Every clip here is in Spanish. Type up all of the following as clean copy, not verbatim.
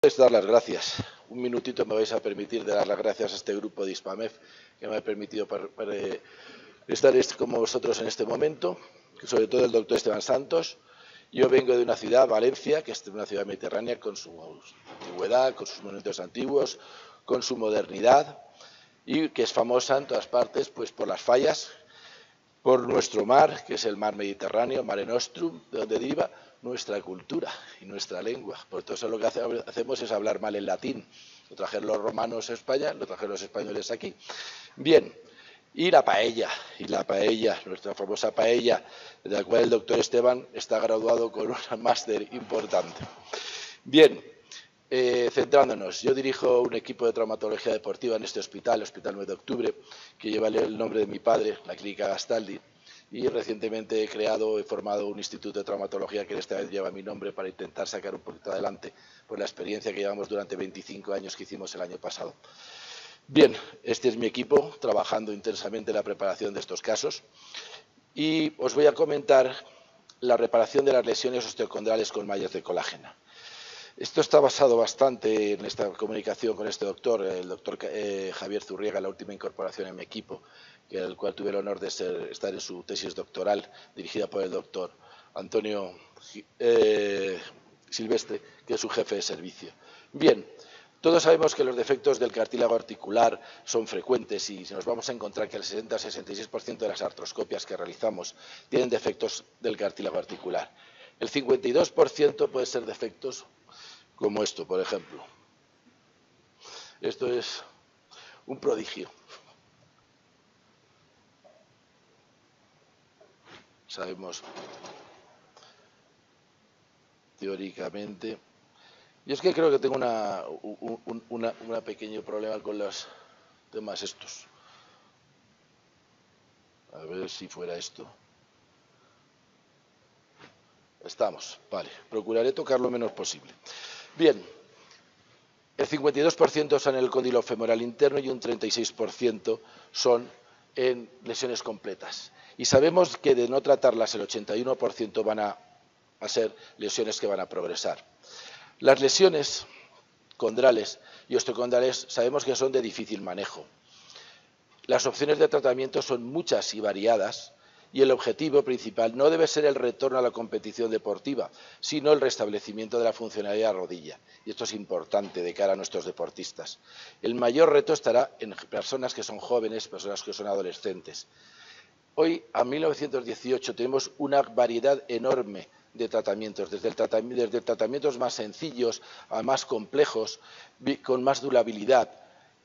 Es dar las gracias. Un minutito me vais a permitir de dar las gracias a este grupo de Hispamef que me ha permitido estar como vosotros en este momento, sobre todo el doctor Esteban Santos. Yo vengo de una ciudad, Valencia, que es una ciudad mediterránea con su antigüedad, con sus monumentos antiguos, con su modernidad y que es famosa en todas partes pues por las fallas, por nuestro mar, que es el mar Mediterráneo, Mare Nostrum, de donde deriva nuestra cultura y nuestra lengua. Por todo eso lo que hacemos es hablar mal el latín. Lo trajeron los romanos a España, lo trajeron los españoles aquí. Bien, y la paella, nuestra famosa paella, de la cual el doctor Esteban está graduado con un máster importante. Bien, centrándonos, yo dirijo un equipo de traumatología deportiva en este hospital, el Hospital 9 de Octubre, que lleva el nombre de mi padre, la Clínica Gastaldi, y recientemente he formado un instituto de traumatología que esta vez lleva mi nombre para intentar sacar un poquito adelante por la experiencia que llevamos durante 25 años que hicimos el año pasado. Bien, este es mi equipo trabajando intensamente en la preparación de estos casos y os voy a comentar la reparación de las lesiones osteocondrales con mallas de colágeno. Esto está basado bastante en esta comunicación con este doctor, el doctor Javier Zurriaga, la última incorporación en mi equipo, el cual tuve el honor de estar en su tesis doctoral, dirigida por el doctor Antonio Silvestre, que es su jefe de servicio. Bien, todos sabemos que los defectos del cartílago articular son frecuentes y nos vamos a encontrar que el 60-66% de las artroscopias que realizamos tienen defectos del cartílago articular. El 52% puede ser defectos como esto, por ejemplo. Esto es un prodigio. Sabemos teóricamente. Y es que creo que tengo un pequeño problema con los temas estos. A ver si fuera esto. Estamos, vale. Procuraré tocar lo menos posible. Bien, el 52% son en el cóndilo femoral interno y un 36% son en lesiones completas. Y sabemos que de no tratarlas el 81% van a ser lesiones que van a progresar. Las lesiones condrales y osteocondrales sabemos que son de difícil manejo. Las opciones de tratamiento son muchas y variadas y el objetivo principal no debe ser el retorno a la competición deportiva, sino el restablecimiento de la funcionalidad de la rodilla. Y esto es importante de cara a nuestros deportistas. El mayor reto estará en personas que son jóvenes, personas que son adolescentes. Hoy, a 1918, tenemos una variedad enorme de tratamientos, desde tratamientos más sencillos a más complejos, con más durabilidad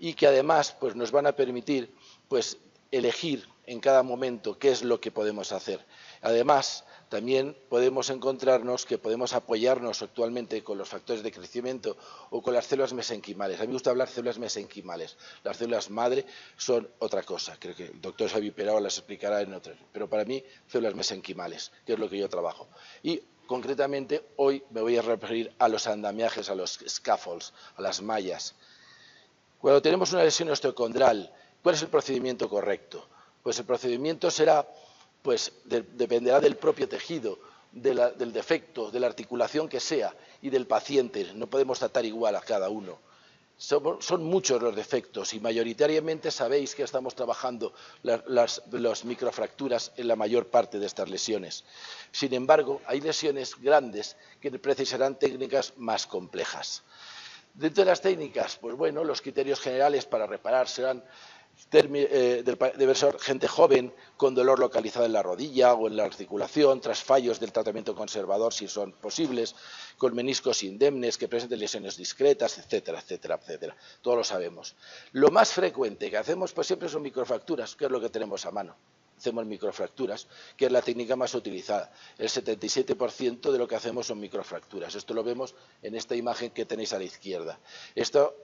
y que además pues, nos van a permitir pues, elegir en cada momento qué es lo que podemos hacer. Además, también podemos encontrarnos que podemos apoyarnos actualmente con los factores de crecimiento o con las células mesenquimales. A mí me gusta hablar de células mesenquimales. Las células madre son otra cosa. Creo que el doctor Xavi Perao las explicará en otras. Pero para mí, células mesenquimales, que es lo que yo trabajo. Y concretamente, hoy me voy a referir a los andamiajes, a los scaffolds, a las mallas. Cuando tenemos una lesión osteocondral, ¿cuál es el procedimiento correcto? Pues el procedimiento será, pues dependerá del propio tejido, del defecto, de la articulación que sea y del paciente. No podemos tratar igual a cada uno. Son muchos los defectos y mayoritariamente sabéis que estamos trabajando las microfracturas en la mayor parte de estas lesiones. Sin embargo, hay lesiones grandes que precisarán técnicas más complejas. Dentro de las técnicas, pues bueno, los criterios generales para reparar serán debe ser gente joven con dolor localizado en la rodilla o en la articulación, tras fallos del tratamiento conservador si son posibles, con meniscos indemnes, que presenten lesiones discretas, etcétera, etcétera, etcétera. Todos lo sabemos. Lo más frecuente que hacemos pues siempre son microfracturas, que es lo que tenemos a mano. Hacemos microfracturas, que es la técnica más utilizada. El 77% de lo que hacemos son microfracturas. Esto lo vemos en esta imagen que tenéis a la izquierda. Esto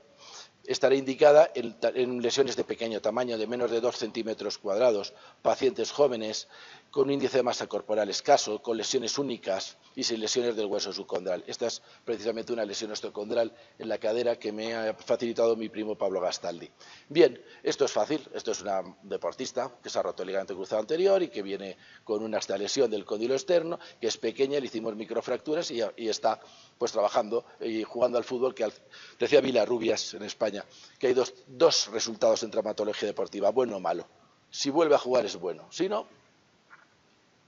estará indicada en lesiones de pequeño tamaño, de menos de 2 centímetros cuadrados, pacientes jóvenes con un índice de masa corporal escaso, con lesiones únicas y sin lesiones del hueso subcondral. Esta es precisamente una lesión osteocondral en la cadera que me ha facilitado mi primo Pablo Gastaldi. Bien, esto es fácil, esto es una deportista que se ha roto el ligamento cruzado anterior y que viene con esta lesión del cóndilo externo, que es pequeña, le hicimos microfracturas y está pues trabajando y jugando al fútbol, que decía Vilarrubias en España, que hay dos resultados en traumatología deportiva, bueno o malo. Si vuelve a jugar es bueno, si no,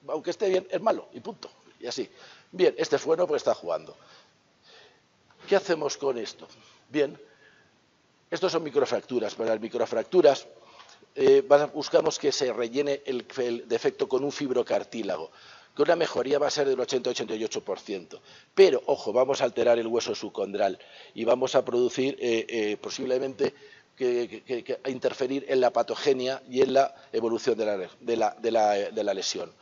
aunque esté bien, es malo, y punto. Y así. Bien, este es bueno porque está jugando. ¿Qué hacemos con esto? Bien, estos son microfracturas. Para las microfracturas buscamos que se rellene el defecto con un fibrocartílago, que una mejoría va a ser del 80-88%. Pero, ojo, vamos a alterar el hueso subcondral y vamos a producir posiblemente a interferir en la patogenia y en la evolución de la lesión.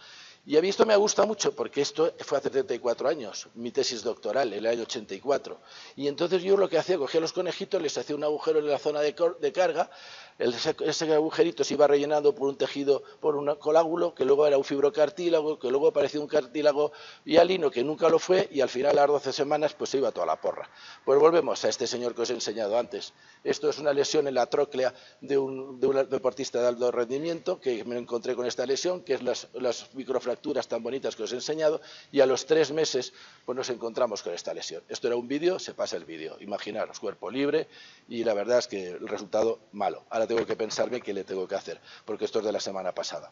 Y a mí esto me gusta mucho porque esto fue hace 34 años, mi tesis doctoral, en el año 84. Y entonces yo lo que hacía, cogía los conejitos, les hacía un agujero en la zona de carga, ese agujerito se iba rellenando por un tejido, por un coágulo, que luego era un fibrocartílago, que luego parecía un cartílago hialino, que nunca lo fue, y al final, a las 12 semanas, pues se iba toda la porra. Pues volvemos a este señor que os he enseñado antes. Esto es una lesión en la tróclea de un deportista de alto rendimiento, que me encontré con esta lesión, que es las microfracturas tan bonitas que os he enseñado, y a los 3 meses pues nos encontramos con esta lesión. Esto era un vídeo, se pasa el vídeo. Imaginaros, cuerpo libre, y la verdad es que el resultado malo. Ahora tengo que pensarme qué le tengo que hacer, porque esto es de la semana pasada.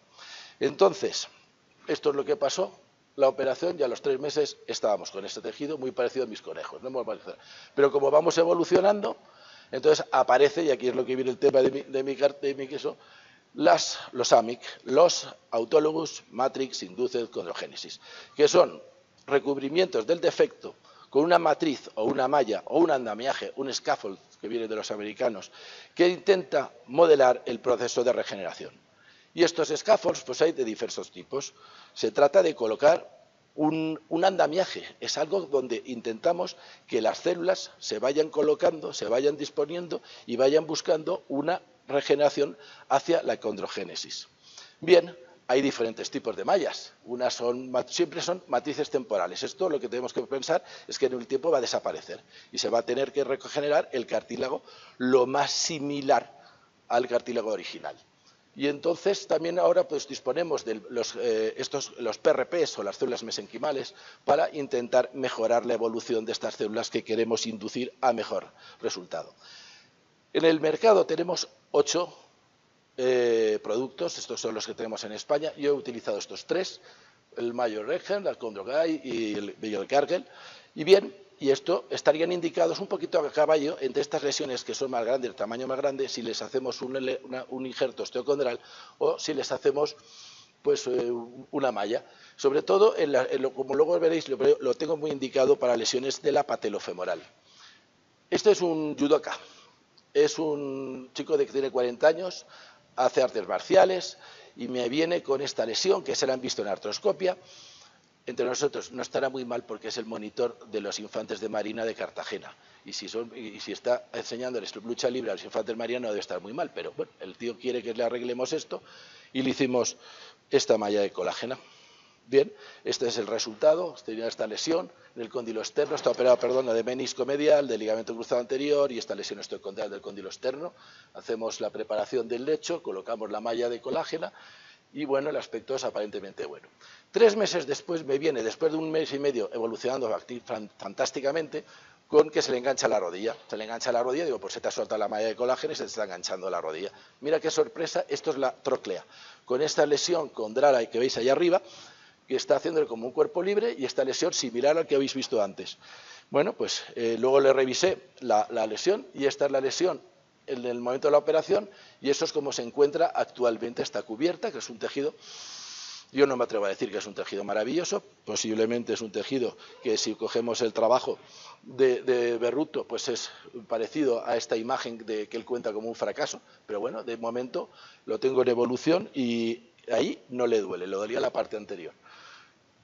Entonces, esto es lo que pasó. La operación, ya a los 3 meses estábamos con este tejido muy parecido a mis conejos. ¿No? Pero como vamos evolucionando, entonces aparece, y aquí es lo que viene el tema de mi queso, los AMIC, los Autologous Matrix Induced Chondrogenesis, que son recubrimientos del defecto con una matriz o una malla o un andamiaje, un scaffold que viene de los americanos, que intenta modelar el proceso de regeneración. Y estos scaffolds pues hay de diversos tipos. Se trata de colocar un andamiaje, es algo donde intentamos que las células se vayan colocando, se vayan disponiendo y vayan buscando una regeneración hacia la condrogénesis. Bien, hay diferentes tipos de mallas. Siempre son matrices temporales. Esto lo que tenemos que pensar es que en el tiempo va a desaparecer y se va a tener que regenerar el cartílago lo más similar al cartílago original. Y entonces también ahora pues disponemos de los PRPs o las células mesenquimales para intentar mejorar la evolución de estas células que queremos inducir a mejor resultado. En el mercado tenemos 8 productos, estos son los que tenemos en España. Yo he utilizado estos 3, el Mayo-Regen, la Chondrogai y el Cargill. Y bien, y esto estarían indicados un poquito a caballo entre estas lesiones que son más grandes, de tamaño más grande, si les hacemos un injerto osteocondral o si les hacemos pues una malla. Sobre todo, como luego veréis, lo tengo muy indicado para lesiones de la patelofemoral. Este es un judoka. Es un chico que tiene 40 años, hace artes marciales y me viene con esta lesión que se la han visto en artroscopia. Entre nosotros no estará muy mal porque es el monitor de los infantes de Marina de Cartagena. Y si está enseñándoles lucha libre a los infantes marinos no debe estar muy mal. Pero bueno, el tío quiere que le arreglemos esto y le hicimos esta malla de colágena. Bien, este es el resultado. Tenía esta lesión en el cóndilo externo, está operado, de menisco medial, del ligamento cruzado anterior y esta lesión osteocondral del cóndilo externo. Hacemos la preparación del lecho, colocamos la malla de colágena y bueno, el aspecto es aparentemente bueno. 3 meses después me viene, después de 1 mes y medio evolucionando fantásticamente, con que se le engancha la rodilla. Se le engancha la rodilla, digo, pues se te ha soltado la malla de colágeno y se te está enganchando la rodilla. Mira qué sorpresa, esto es la tróclea. Con esta lesión condral que veis ahí arriba, que está haciéndole como un cuerpo libre y esta lesión similar al que habéis visto antes. Bueno, pues luego le revisé la lesión y esta es la lesión en el momento de la operación y eso es como se encuentra actualmente esta cubierta, que es un tejido, yo no me atrevo a decir que es un tejido maravilloso, posiblemente es un tejido que si cogemos el trabajo de Berruto, pues es parecido a esta imagen que él cuenta como un fracaso, pero bueno, de momento lo tengo en evolución y ahí no le duele, le dolía la parte anterior.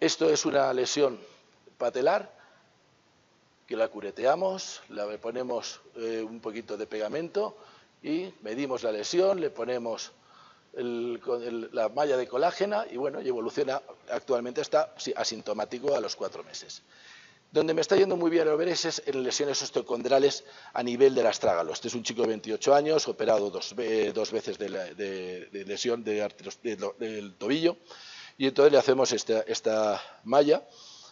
Esto es una lesión patelar que la cureteamos, le ponemos un poquito de pegamento y medimos la lesión, le ponemos la malla de colágena y bueno, y evoluciona, actualmente está asintomático a los 4 meses. Donde me está yendo muy bien Oberes es en lesiones osteocondrales a nivel del astrágalo. Este es un chico de 28 años, operado dos veces de lesión del tobillo, y entonces le hacemos esta malla,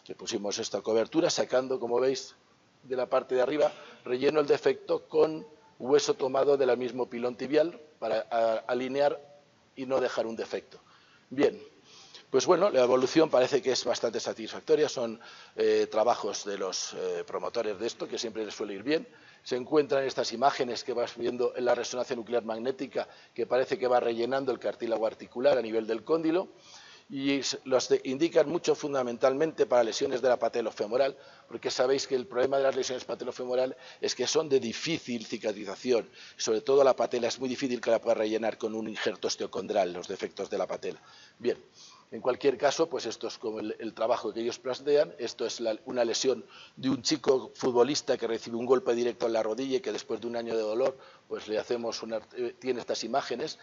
le pusimos esta cobertura, sacando, como veis, de la parte de arriba, relleno el defecto con hueso tomado del mismo pilón tibial para alinear y no dejar un defecto. Bien. Pues bueno, la evolución parece que es bastante satisfactoria, son trabajos de los promotores de esto, que siempre les suele ir bien. Se encuentran estas imágenes que vas viendo en la resonancia nuclear magnética, que parece que va rellenando el cartílago articular a nivel del cóndilo, y los indican mucho fundamentalmente para lesiones de la patelofemoral, porque sabéis que el problema de las lesiones patelofemoral es que son de difícil cicatrización, sobre todo la patela es muy difícil que la pueda rellenar con un injerto osteocondral, los defectos de la patela. Bien. En cualquier caso, pues esto es como el trabajo que ellos plantean. Esto es una lesión de un chico futbolista que recibe un golpe directo en la rodilla y que después de un año de dolor, pues le hacemos tiene estas imágenes,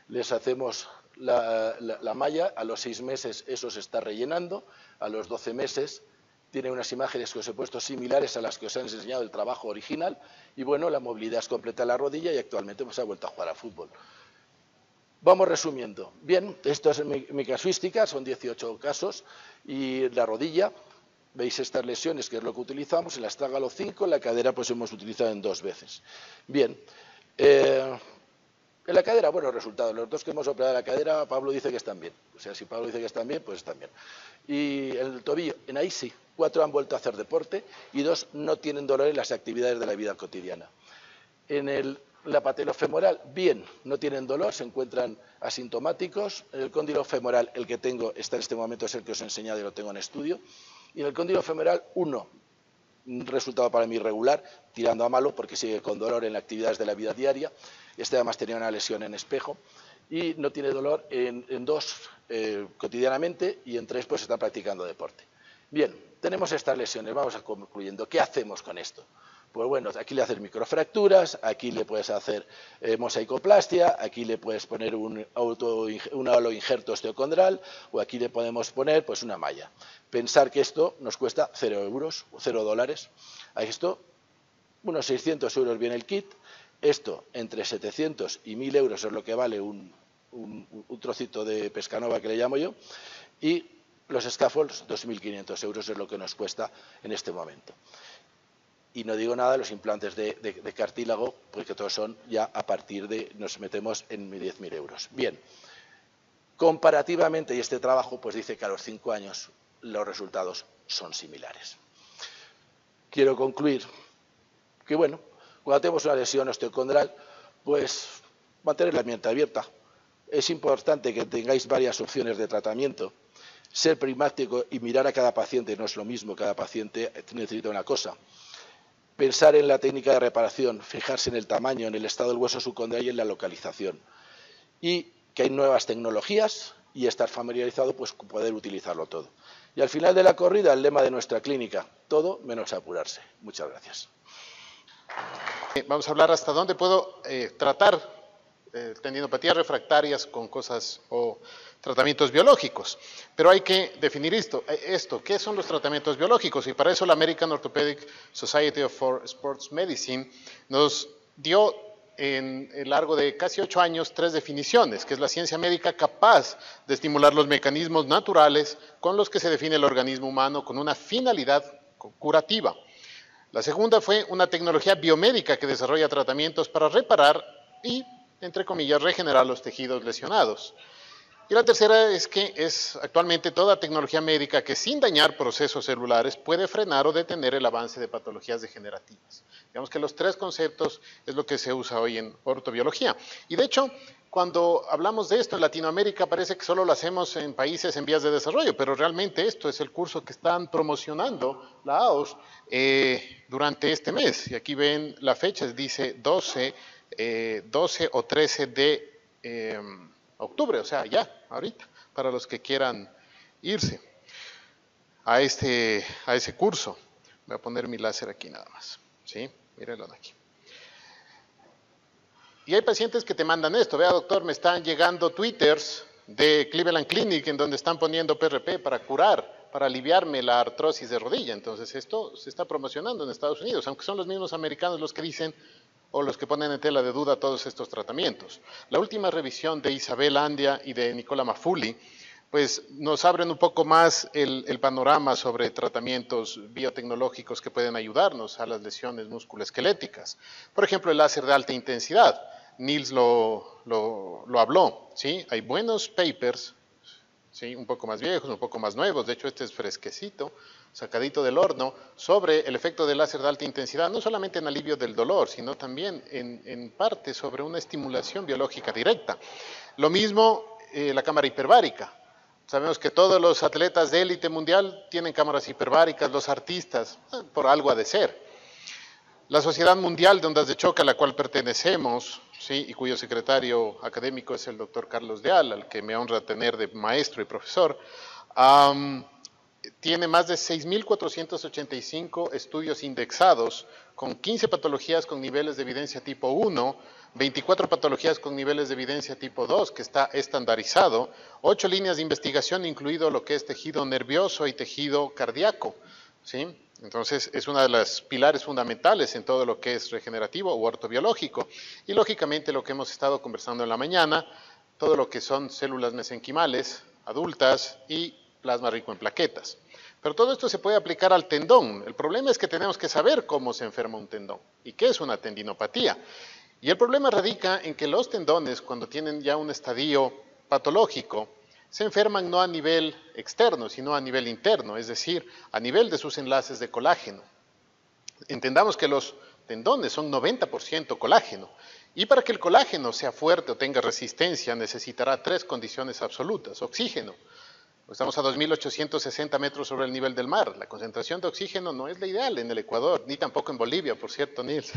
les hacemos la malla, a los 6 meses eso se está rellenando, a los 12 meses tiene unas imágenes que os he puesto similares a las que os han enseñado el trabajo original y bueno, la movilidad es completa en la rodilla y actualmente pues ha vuelto a jugar a fútbol. Vamos resumiendo. Bien, esto es mi casuística, son 18 casos, y la rodilla, veis estas lesiones, que es lo que utilizamos, en la astrágalo 5, en la cadera pues hemos utilizado en 2 veces. Bien, en la cadera, bueno, resultados, los 2 que hemos operado la cadera, Pablo dice que están bien. O sea, si Pablo dice que están bien, pues están bien. Y el tobillo, en ahí sí, 4 han vuelto a hacer deporte y 2 no tienen dolor en las actividades de la vida cotidiana. En la patelofemoral, bien, no tienen dolor, se encuentran asintomáticos. En el cóndilo femoral, el que tengo está en este momento, es el que os he enseñado y lo tengo en estudio. Y en el cóndilo femoral, 1, un resultado para mí regular, tirando a malo porque sigue con dolor en las actividades de la vida diaria. Este además tenía una lesión en espejo y no tiene dolor en 2 cotidianamente y en 3 pues está practicando deporte. Bien, tenemos estas lesiones, vamos a concluyendo. ¿Qué hacemos con esto? Pues bueno, aquí le haces microfracturas, aquí le puedes hacer mosaicoplastia, aquí le puedes poner un haloinjerto osteocondral o aquí le podemos poner pues una malla. Pensar que esto nos cuesta 0 euros o 0 dólares. A esto, unos 600 euros viene el kit. Esto, entre 700 y 1000 euros es lo que vale un trocito de pescanova que le llamo yo. Y los scaffolds, 2.500 euros es lo que nos cuesta en este momento. Y no digo nada de los implantes de cartílago, porque todos son ya a partir de, nos metemos en 10.000 euros. Bien, comparativamente, y este trabajo pues dice que a los 5 años los resultados son similares. Quiero concluir que, bueno, cuando tenemos una lesión osteocondral, pues mantener la mente abierta. Es importante que tengáis varias opciones de tratamiento. Ser pragmático y mirar a cada paciente no es lo mismo, cada paciente necesita una cosa. Pensar en la técnica de reparación, fijarse en el tamaño, en el estado del hueso subcondral y en la localización. Y que hay nuevas tecnologías y estar familiarizado, pues poder utilizarlo todo. Y al final de la corrida, el lema de nuestra clínica, todo menos apurarse. Muchas gracias. Vamos a hablar hasta dónde puedo tratar tendinopatías refractarias con cosas o tratamientos biológicos. Pero hay que definir esto. ¿Qué son los tratamientos biológicos? Y para eso la American Orthopedic Society for Sports Medicine nos dio en el largo de casi 8 años 3 definiciones, que es la ciencia médica capaz de estimular los mecanismos naturales con los que se define el organismo humano con una finalidad curativa. La segunda fue una tecnología biomédica que desarrolla tratamientos para reparar y, entre comillas, regenerar los tejidos lesionados. Y la tercera es que es actualmente toda tecnología médica que sin dañar procesos celulares puede frenar o detener el avance de patologías degenerativas. Digamos que los 3 conceptos es lo que se usa hoy en ortobiología. Y de hecho, cuando hablamos de esto en Latinoamérica parece que solo lo hacemos en países en vías de desarrollo, pero realmente esto es el curso que están promocionando la AOS durante este mes. Y aquí ven la fecha, dice 12 o 13 de octubre, o sea, ya, ahorita, para los que quieran irse a ese curso. Voy a poner mi láser aquí nada más, ¿sí? Mírenlo de aquí. Y hay pacientes que te mandan esto, vea doctor, me están llegando twitters de Cleveland Clinic en donde están poniendo PRP para curar, para aliviarme la artrosis de rodilla. Entonces esto se está promocionando en Estados Unidos, aunque son los mismos americanos los que dicen o los que ponen en tela de duda todos estos tratamientos. La última revisión de Isabel Andia y de Nicola Mafuli pues nos abren un poco más el panorama sobre tratamientos biotecnológicos que pueden ayudarnos a las lesiones musculoesqueléticas. Por ejemplo, el láser de alta intensidad. Niels lo habló, ¿sí? Hay buenos papers, ¿sí? Un poco más viejos, un poco más nuevos, de hecho este es fresquecito, sacadito del horno, sobre el efecto del láser de alta intensidad, no solamente en alivio del dolor, sino también en parte sobre una estimulación biológica directa. Lo mismo la cámara hiperbárica. Sabemos que todos los atletas de élite mundial tienen cámaras hiperbáricas, los artistas, por algo ha de ser. La Sociedad Mundial de Ondas de Choque a la cual pertenecemos, ¿sí? Y cuyo secretario académico es el doctor Carlos Deal, al que me honra tener de maestro y profesor, tiene más de 6.485 estudios indexados con 15 patologías con niveles de evidencia tipo 1, 24 patologías con niveles de evidencia tipo 2, que está estandarizado, 8 líneas de investigación, incluido lo que es tejido nervioso y tejido cardíaco, ¿sí? Entonces, es una de las pilares fundamentales en todo lo que es regenerativo o ortobiológico. Y, lógicamente, lo que hemos estado conversando en la mañana, todo lo que son células mesenquimales adultas y plasma rico en plaquetas. Pero todo esto se puede aplicar al tendón. El problema es que tenemos que saber cómo se enferma un tendón y qué es una tendinopatía. Y el problema radica en que los tendones, cuando tienen ya un estadio patológico, se enferman no a nivel externo, sino a nivel interno, es decir, a nivel de sus enlaces de colágeno. Entendamos que los tendones son 90% colágeno, y para que el colágeno sea fuerte o tenga resistencia necesitará 3 condiciones absolutas. Oxígeno. Estamos a 2.860 metros sobre el nivel del mar. La concentración de oxígeno no es la ideal en el Ecuador, ni tampoco en Bolivia, por cierto, Nils.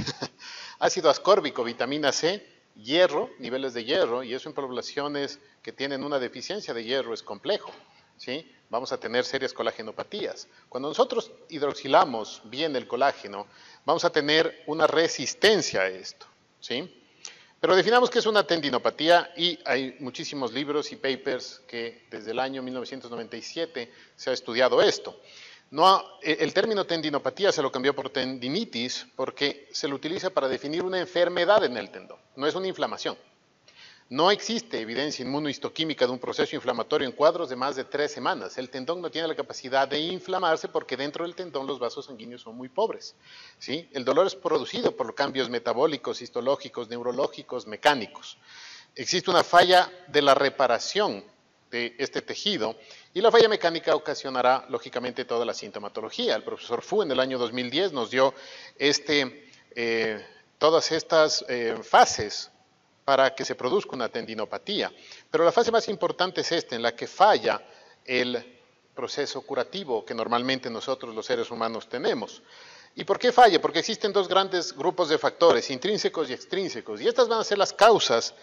Ácido ascórbico, vitamina C, hierro, niveles de hierro, y eso en poblaciones que tienen una deficiencia de hierro es complejo, ¿sí? Vamos a tener serias colagenopatías. Cuando nosotros hidroxilamos bien el colágeno, vamos a tener una resistencia a esto, ¿sí? Pero definamos qué es una tendinopatía y hay muchísimos libros y papers que desde el año 1997 se ha estudiado esto. El término tendinopatía se lo cambió por tendinitis porque se lo utiliza para definir una enfermedad en el tendón, no es una inflamación. No existe evidencia inmunohistoquímica de un proceso inflamatorio en cuadros de más de 3 semanas. El tendón no tiene la capacidad de inflamarse porque dentro del tendón los vasos sanguíneos son muy pobres, ¿sí? El dolor es producido por cambios metabólicos, histológicos, neurológicos, mecánicos. Existe una falla de la reparación de este tejido y la falla mecánica ocasionará lógicamente toda la sintomatología. El profesor Fu en el año 2010 nos dio todas estas fases para que se produzca una tendinopatía. Pero la fase más importante es esta, en la que falla el proceso curativo que normalmente nosotros los seres humanos tenemos. ¿Y por qué falla? Porque existen 2 grandes grupos de factores, intrínsecos y extrínsecos, y estas van a ser las causas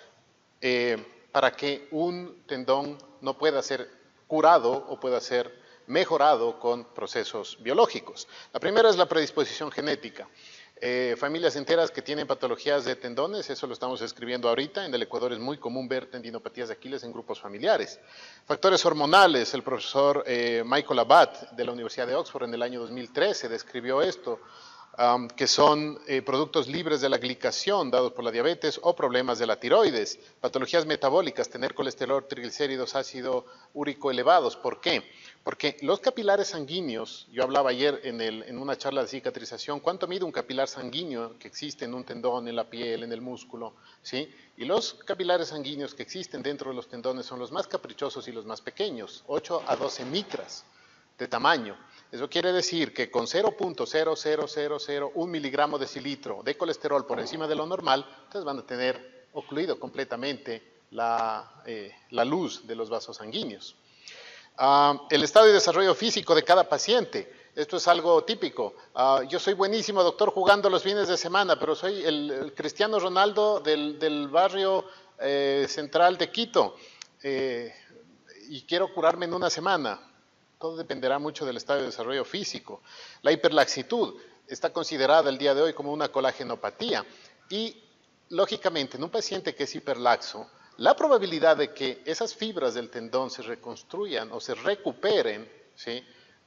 para que un tendón no pueda ser curado o pueda ser mejorado con procesos biológicos. La primera es la predisposición genética. Familias enteras que tienen patologías de tendones, eso lo estamos escribiendo ahorita, en el Ecuador es muy común ver tendinopatías de Aquiles en grupos familiares. Factores hormonales, el profesor Michael Abad de la Universidad de Oxford en el año 2013 describió esto, que son productos libres de la glicación dados por la diabetes o problemas de la tiroides, patologías metabólicas, tener colesterol, triglicéridos, ácido úrico elevados. ¿Por qué? Porque los capilares sanguíneos, yo hablaba ayer en una charla de cicatrización, ¿cuánto mide un capilar sanguíneo que existe en un tendón, en la piel, en el músculo? ¿Sí? Y los capilares sanguíneos que existen dentro de los tendones son los más caprichosos y los más pequeños, 8 a 12 micras de tamaño. Eso quiere decir que con 0.00001 miligramo decilitro de colesterol por encima de lo normal, ustedes van a tener ocluido completamente la luz de los vasos sanguíneos. El estado y desarrollo físico de cada paciente. Esto es algo típico. Yo soy buenísimo, doctor, jugando los fines de semana, pero soy el Cristiano Ronaldo del barrio central de Quito y quiero curarme en una semana. Todo dependerá mucho del estado de desarrollo físico. La hiperlaxitud está considerada el día de hoy como una colagenopatía y lógicamente, en un paciente que es hiperlaxo, la probabilidad de que esas fibras del tendón se reconstruyan o se recuperen, ¿sí?,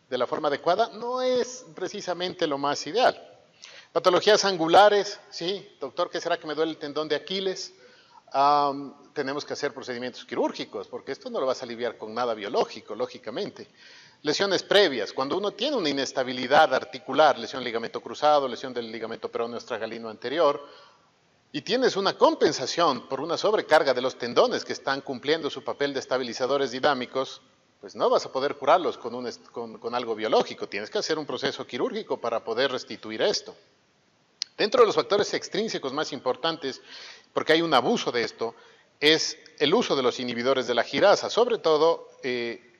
de la forma adecuada no es precisamente lo más ideal. Patologías angulares, sí, doctor, ¿qué será que me duele el tendón de Aquiles? Tenemos que hacer procedimientos quirúrgicos, porque esto no lo vas a aliviar con nada biológico, lógicamente. Lesiones previas, cuando uno tiene una inestabilidad articular, lesión ligamento cruzado, lesión del ligamento peroneo estragalino anterior, y tienes una compensación por una sobrecarga de los tendones que están cumpliendo su papel de estabilizadores dinámicos, pues no vas a poder curarlos con algo biológico, tienes que hacer un proceso quirúrgico para poder restituir esto. Dentro de los factores extrínsecos más importantes, porque hay un abuso de esto, es el uso de los inhibidores de la girasa, sobre todo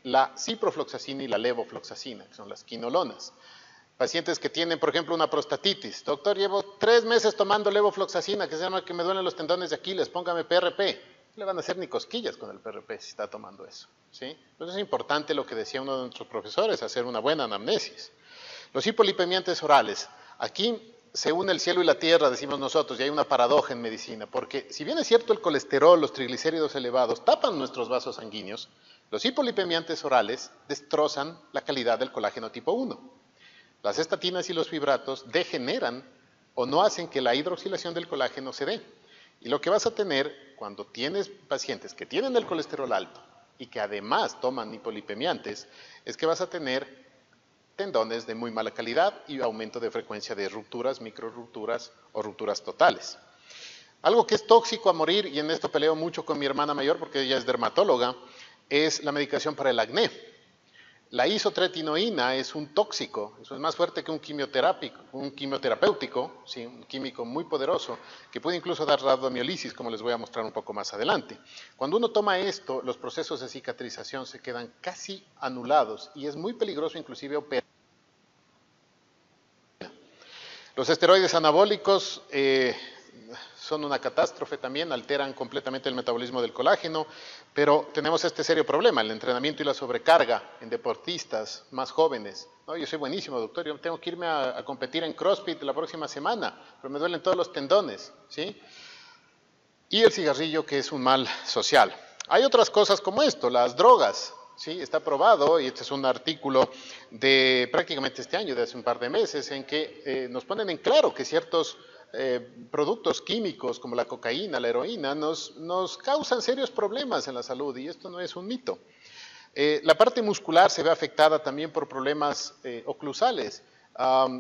la ciprofloxacina y la levofloxacina, que son las quinolonas. Pacientes que tienen, por ejemplo, una prostatitis. Doctor, llevo 3 meses tomando levofloxacina, que se llama que me duelen los tendones de Aquiles, póngame PRP. No le van a hacer ni cosquillas con el PRP si está tomando eso, ¿sí? Entonces es importante lo que decía uno de nuestros profesores, hacer una buena anamnesis. Los hipolipemiantes orales. Aquí se une el cielo y la tierra, decimos nosotros, y hay una paradoja en medicina, porque si bien es cierto el colesterol, los triglicéridos elevados tapan nuestros vasos sanguíneos, los hipolipemiantes orales destrozan la calidad del colágeno tipo 1. Las estatinas y los fibratos degeneran o no hacen que la hidroxilación del colágeno se dé. Y lo que vas a tener cuando tienes pacientes que tienen el colesterol alto y que además toman hipolipemiantes, es que vas a tener tendones de muy mala calidad y aumento de frecuencia de rupturas, microrupturas o rupturas totales. Algo que es tóxico a morir, y en esto peleo mucho con mi hermana mayor porque ella es dermatóloga, es la medicación para el acné. La isotretinoína es un tóxico, eso es más fuerte que un quimioterapéutico, ¿sí?, un químico muy poderoso, que puede incluso dar rabdomiolisis, como les voy a mostrar un poco más adelante. Cuando uno toma esto, los procesos de cicatrización se quedan casi anulados y es muy peligroso inclusive operar. Los esteroides anabólicos son una catástrofe también, alteran completamente el metabolismo del colágeno, pero tenemos este serio problema, el entrenamiento y la sobrecarga en deportistas más jóvenes. No, yo soy buenísimo, doctor, yo tengo que irme a competir en CrossFit la próxima semana, pero me duelen todos los tendones, ¿sí? Y el cigarrillo, que es un mal social. Hay otras cosas como esto, las drogas, ¿sí? Está probado, y este es un artículo de prácticamente este año, de hace un par de meses, en que nos ponen en claro que ciertos productos químicos como la cocaína, la heroína, nos causan serios problemas en la salud, y esto no es un mito. La parte muscular se ve afectada también por problemas oclusales.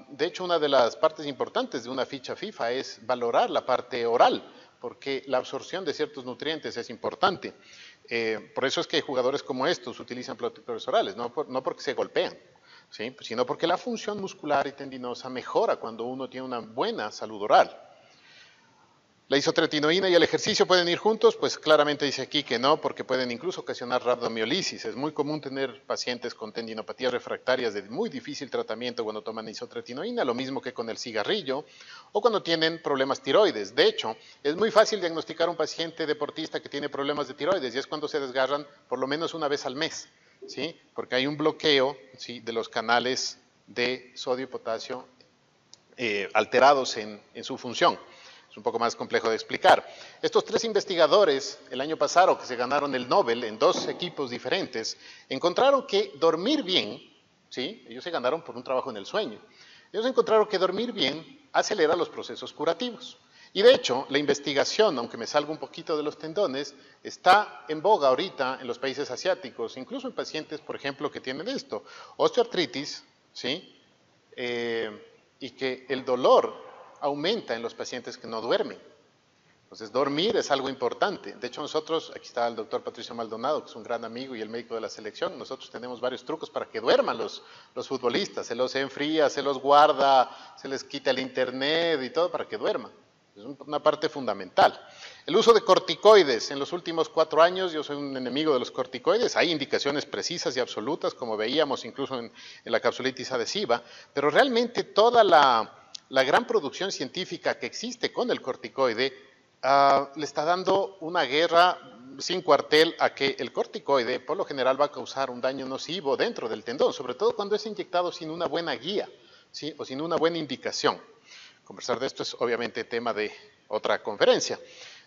De hecho, una de las partes importantes de una ficha FIFA es valorar la parte oral, porque la absorción de ciertos nutrientes es importante. Por eso es que jugadores como estos utilizan protectores orales, no porque se golpean, ¿sí?, sino porque la función muscular y tendinosa mejora cuando uno tiene una buena salud oral. ¿La isotretinoína y el ejercicio pueden ir juntos? Pues claramente dice aquí que no, porque pueden incluso ocasionar rabdomiolisis. Es muy común tener pacientes con tendinopatías refractarias de muy difícil tratamiento cuando toman isotretinoína, lo mismo que con el cigarrillo, o cuando tienen problemas tiroides. De hecho, es muy fácil diagnosticar a un paciente deportista que tiene problemas de tiroides, y es cuando se desgarran por lo menos una vez al mes, ¿sí?, porque hay un bloqueo, ¿sí?, de los canales de sodio y potasio alterados en su función. Es un poco más complejo de explicar. Estos 3 investigadores, el año pasado, que se ganaron el Nobel en 2 equipos diferentes, encontraron que dormir bien, ¿sí?, ellos se ganaron por un trabajo en el sueño, ellos encontraron que dormir bien acelera los procesos curativos. Y de hecho, la investigación, aunque me salga un poquito de los tendones, está en boga ahorita en los países asiáticos, incluso en pacientes, por ejemplo, que tienen esto, osteoartritis, ¿sí?, y que el dolor aumenta en los pacientes que no duermen. Entonces, dormir es algo importante. De hecho, nosotros, aquí está el doctor Patricio Maldonado, que es un gran amigo y el médico de la selección, nosotros tenemos varios trucos para que duerman los futbolistas. Se los enfría, se los guarda, se les quita el internet y todo para que duerman. Es una parte fundamental. El uso de corticoides. En los últimos 4 años, yo soy un enemigo de los corticoides. Hay indicaciones precisas y absolutas, como veíamos incluso en la capsulitis adhesiva, pero realmente toda la gran producción científica que existe con el corticoide le está dando una guerra sin cuartel a que el corticoide por lo general va a causar un daño nocivo dentro del tendón, sobre todo cuando es inyectado sin una buena guía, ¿sí?, o sin una buena indicación. conversar de esto es obviamente tema de otra conferencia.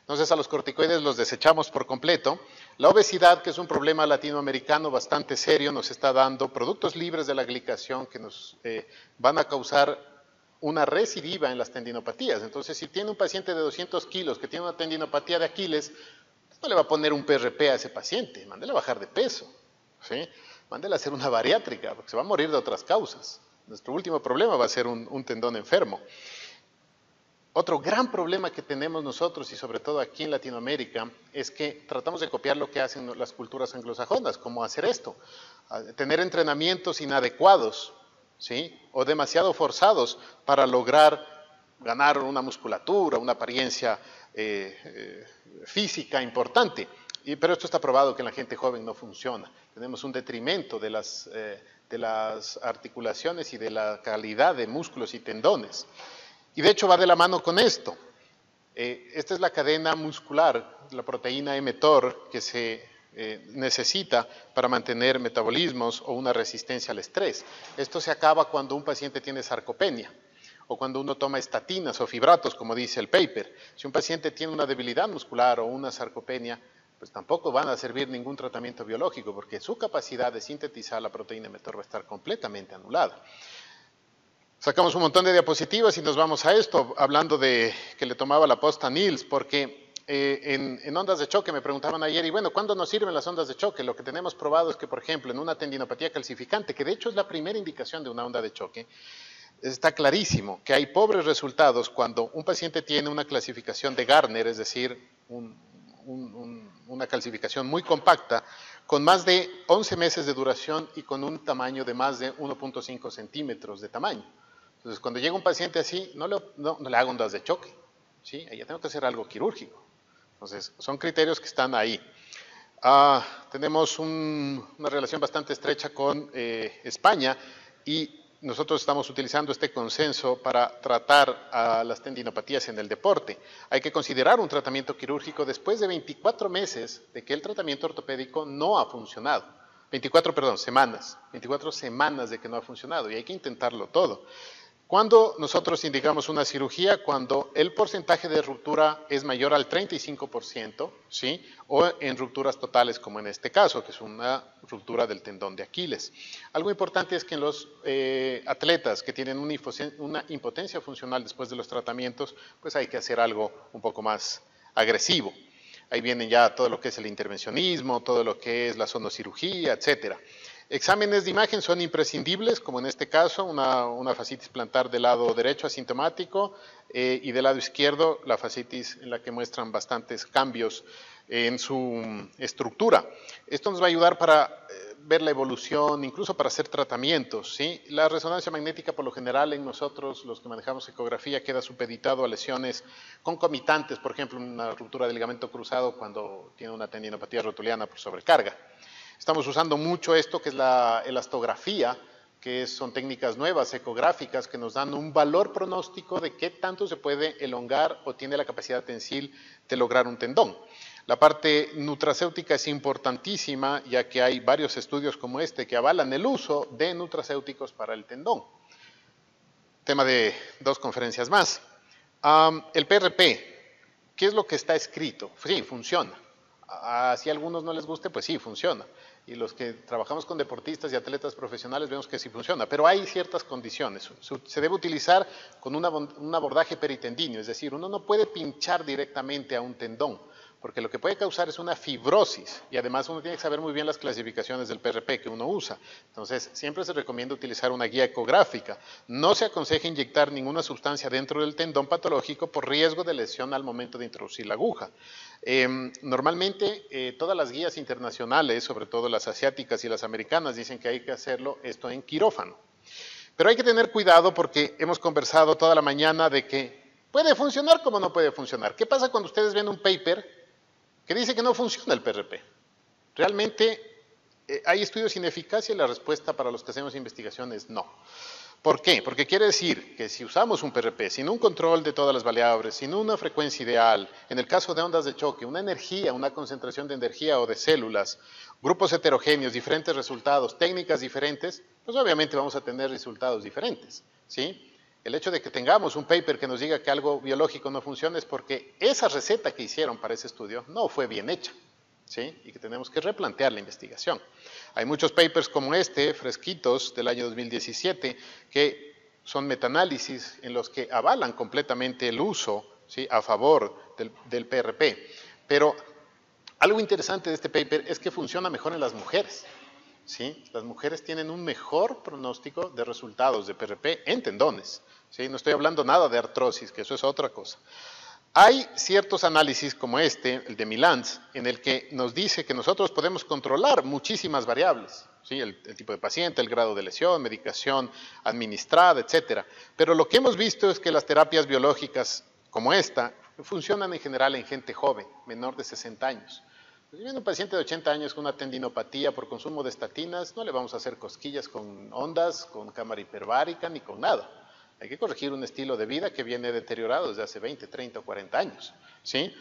Entonces a los corticoides los desechamos por completo. La obesidad, que es un problema latinoamericano bastante serio, nos está dando productos libres de la glicación que nos van a causar una recidiva en las tendinopatías. Entonces, si tiene un paciente de 200 kilos que tiene una tendinopatía de Aquiles, no le va a poner un PRP a ese paciente, mándele a bajar de peso, ¿sí? Mándele a hacer una bariátrica, porque se va a morir de otras causas. Nuestro último problema va a ser un tendón enfermo. Otro gran problema que tenemos nosotros, y sobre todo aquí en Latinoamérica, es que tratamos de copiar lo que hacen las culturas anglosajonas. ¿Cómo hacer esto? Tener entrenamientos inadecuados, ¿sí? O demasiado forzados para lograr ganar una musculatura, una apariencia física importante. Pero esto está probado que en la gente joven no funciona. Tenemos un detrimento de las articulaciones y de la calidad de músculos y tendones. Y de hecho va de la mano con esto. Esta es la cadena muscular, la proteína mTOR que se necesita para mantener metabolismos o una resistencia al estrés. Esto se acaba cuando un paciente tiene sarcopenia o cuando uno toma estatinas o fibratos, como dice el paper. Si un paciente tiene una debilidad muscular o una sarcopenia, pues tampoco van a servir ningún tratamiento biológico porque su capacidad de sintetizar la proteína mTOR va a estar completamente anulada. Sacamos un montón de diapositivas y nos vamos a esto, hablando de que le tomaba la posta a Niels, porque en ondas de choque me preguntaban ayer, y bueno, ¿cuándo nos sirven las ondas de choque? Lo que tenemos probado es que, por ejemplo, en una tendinopatía calcificante, que de hecho es la primera indicación de una onda de choque, está clarísimo que hay pobres resultados cuando un paciente tiene una clasificación de Gardner, es decir, una calcificación muy compacta, con más de 11 meses de duración y con un tamaño de más de 1.5 centímetros de tamaño. Entonces, cuando llega un paciente así, no le hago ondas de choque, ¿sí? Ahí ya tengo que hacer algo quirúrgico. Entonces, son criterios que están ahí. Tenemos una relación bastante estrecha con España y nosotros estamos utilizando este consenso para tratar a las tendinopatías en el deporte. Hay que considerar un tratamiento quirúrgico después de 24 meses de que el tratamiento ortopédico no ha funcionado. 24 semanas de que no ha funcionado y hay que intentarlo todo. Cuando nosotros indicamos una cirugía, cuando el porcentaje de ruptura es mayor al 35%, ¿sí? O en rupturas totales, como en este caso, que es una ruptura del tendón de Aquiles. Algo importante es que en los atletas que tienen una impotencia funcional después de los tratamientos, pues hay que hacer algo un poco más agresivo. Ahí vienen ya todo lo que es el intervencionismo, todo lo que es la sonocirugía, etcétera. Exámenes de imagen son imprescindibles, como en este caso, una fascitis plantar del lado derecho asintomático y del lado izquierdo la fascitis en la que muestran bastantes cambios en su estructura. Esto nos va a ayudar para ver la evolución, incluso para hacer tratamientos, ¿sí? La resonancia magnética, por lo general, en nosotros, los que manejamos ecografía, queda supeditado a lesiones concomitantes, por ejemplo, una ruptura del ligamento cruzado cuando tiene una tendinopatía rotuliana por sobrecarga. Estamos usando mucho esto que es la elastografía, que son técnicas nuevas, ecográficas, que nos dan un valor pronóstico de qué tanto se puede elongar o tiene la capacidad tensil de lograr un tendón. La parte nutracéutica es importantísima, ya que hay varios estudios como este que avalan el uso de nutracéuticos para el tendón. Tema de 2 conferencias más. El PRP, ¿qué es lo que está escrito? Sí, funciona. Si a algunos no les guste, pues sí, funciona. Y los que trabajamos con deportistas y atletas profesionales vemos que sí funciona, pero hay ciertas condiciones. Se debe utilizar con un abordaje peritendíneo, es decir, uno no puede pinchar directamente a un tendón, porque lo que puede causar es una fibrosis y además uno tiene que saber muy bien las clasificaciones del PRP que uno usa. Entonces, siempre se recomienda utilizar una guía ecográfica. No se aconseja inyectar ninguna sustancia dentro del tendón patológico por riesgo de lesión al momento de introducir la aguja. Normalmente, todas las guías internacionales, sobre todo las asiáticas y las americanas, dicen que hay que hacerlo esto en quirófano. Pero hay que tener cuidado porque hemos conversado toda la mañana de que puede funcionar como no puede funcionar. ¿Qué pasa cuando ustedes ven un paper que dice que no funciona el PRP? Realmente hay estudios sin eficacia y la respuesta para los que hacemos investigación es no. ¿Por qué? Porque quiere decir que si usamos un PRP sin un control de todas las variables, sin una frecuencia ideal, en el caso de ondas de choque, una energía, una concentración de energía o de células, grupos heterogéneos, diferentes resultados, técnicas diferentes, pues obviamente vamos a tener resultados diferentes, ¿sí? El hecho de que tengamos un paper que nos diga que algo biológico no funciona es porque esa receta que hicieron para ese estudio no fue bien hecha, ¿sí? Y que tenemos que replantear la investigación. Hay muchos papers como este, fresquitos, del año 2017, que son metaanálisis en los que avalan completamente el uso, ¿sí?, a favor del PRP. Pero algo interesante de este paper es que funciona mejor en las mujeres. ¿Sí? Las mujeres tienen un mejor pronóstico de resultados de PRP en tendones. ¿Sí? No estoy hablando nada de artrosis, que eso es otra cosa. Hay ciertos análisis como este, el de Milans, en el que nos dice que nosotros podemos controlar muchísimas variables. ¿Sí? El tipo de paciente, el grado de lesión, medicación administrada, etcétera. Pero lo que hemos visto es que las terapias biológicas como esta funcionan en general en gente joven, menor de 60 años. Si viene un paciente de 80 años con una tendinopatía por consumo de estatinas, no le vamos a hacer cosquillas con ondas, con cámara hiperbárica, ni con nada. Hay que corregir un estilo de vida que viene deteriorado desde hace 20, 30 o 40 años. ¿Sí?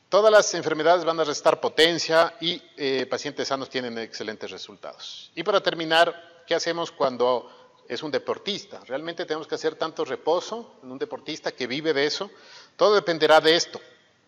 Todas las enfermedades van a restar potencia y pacientes sanos tienen excelentes resultados. Y para terminar, ¿qué hacemos cuando es un deportista? Realmente tenemos que hacer tanto reposo en un deportista que vive de eso. Todo dependerá de esto,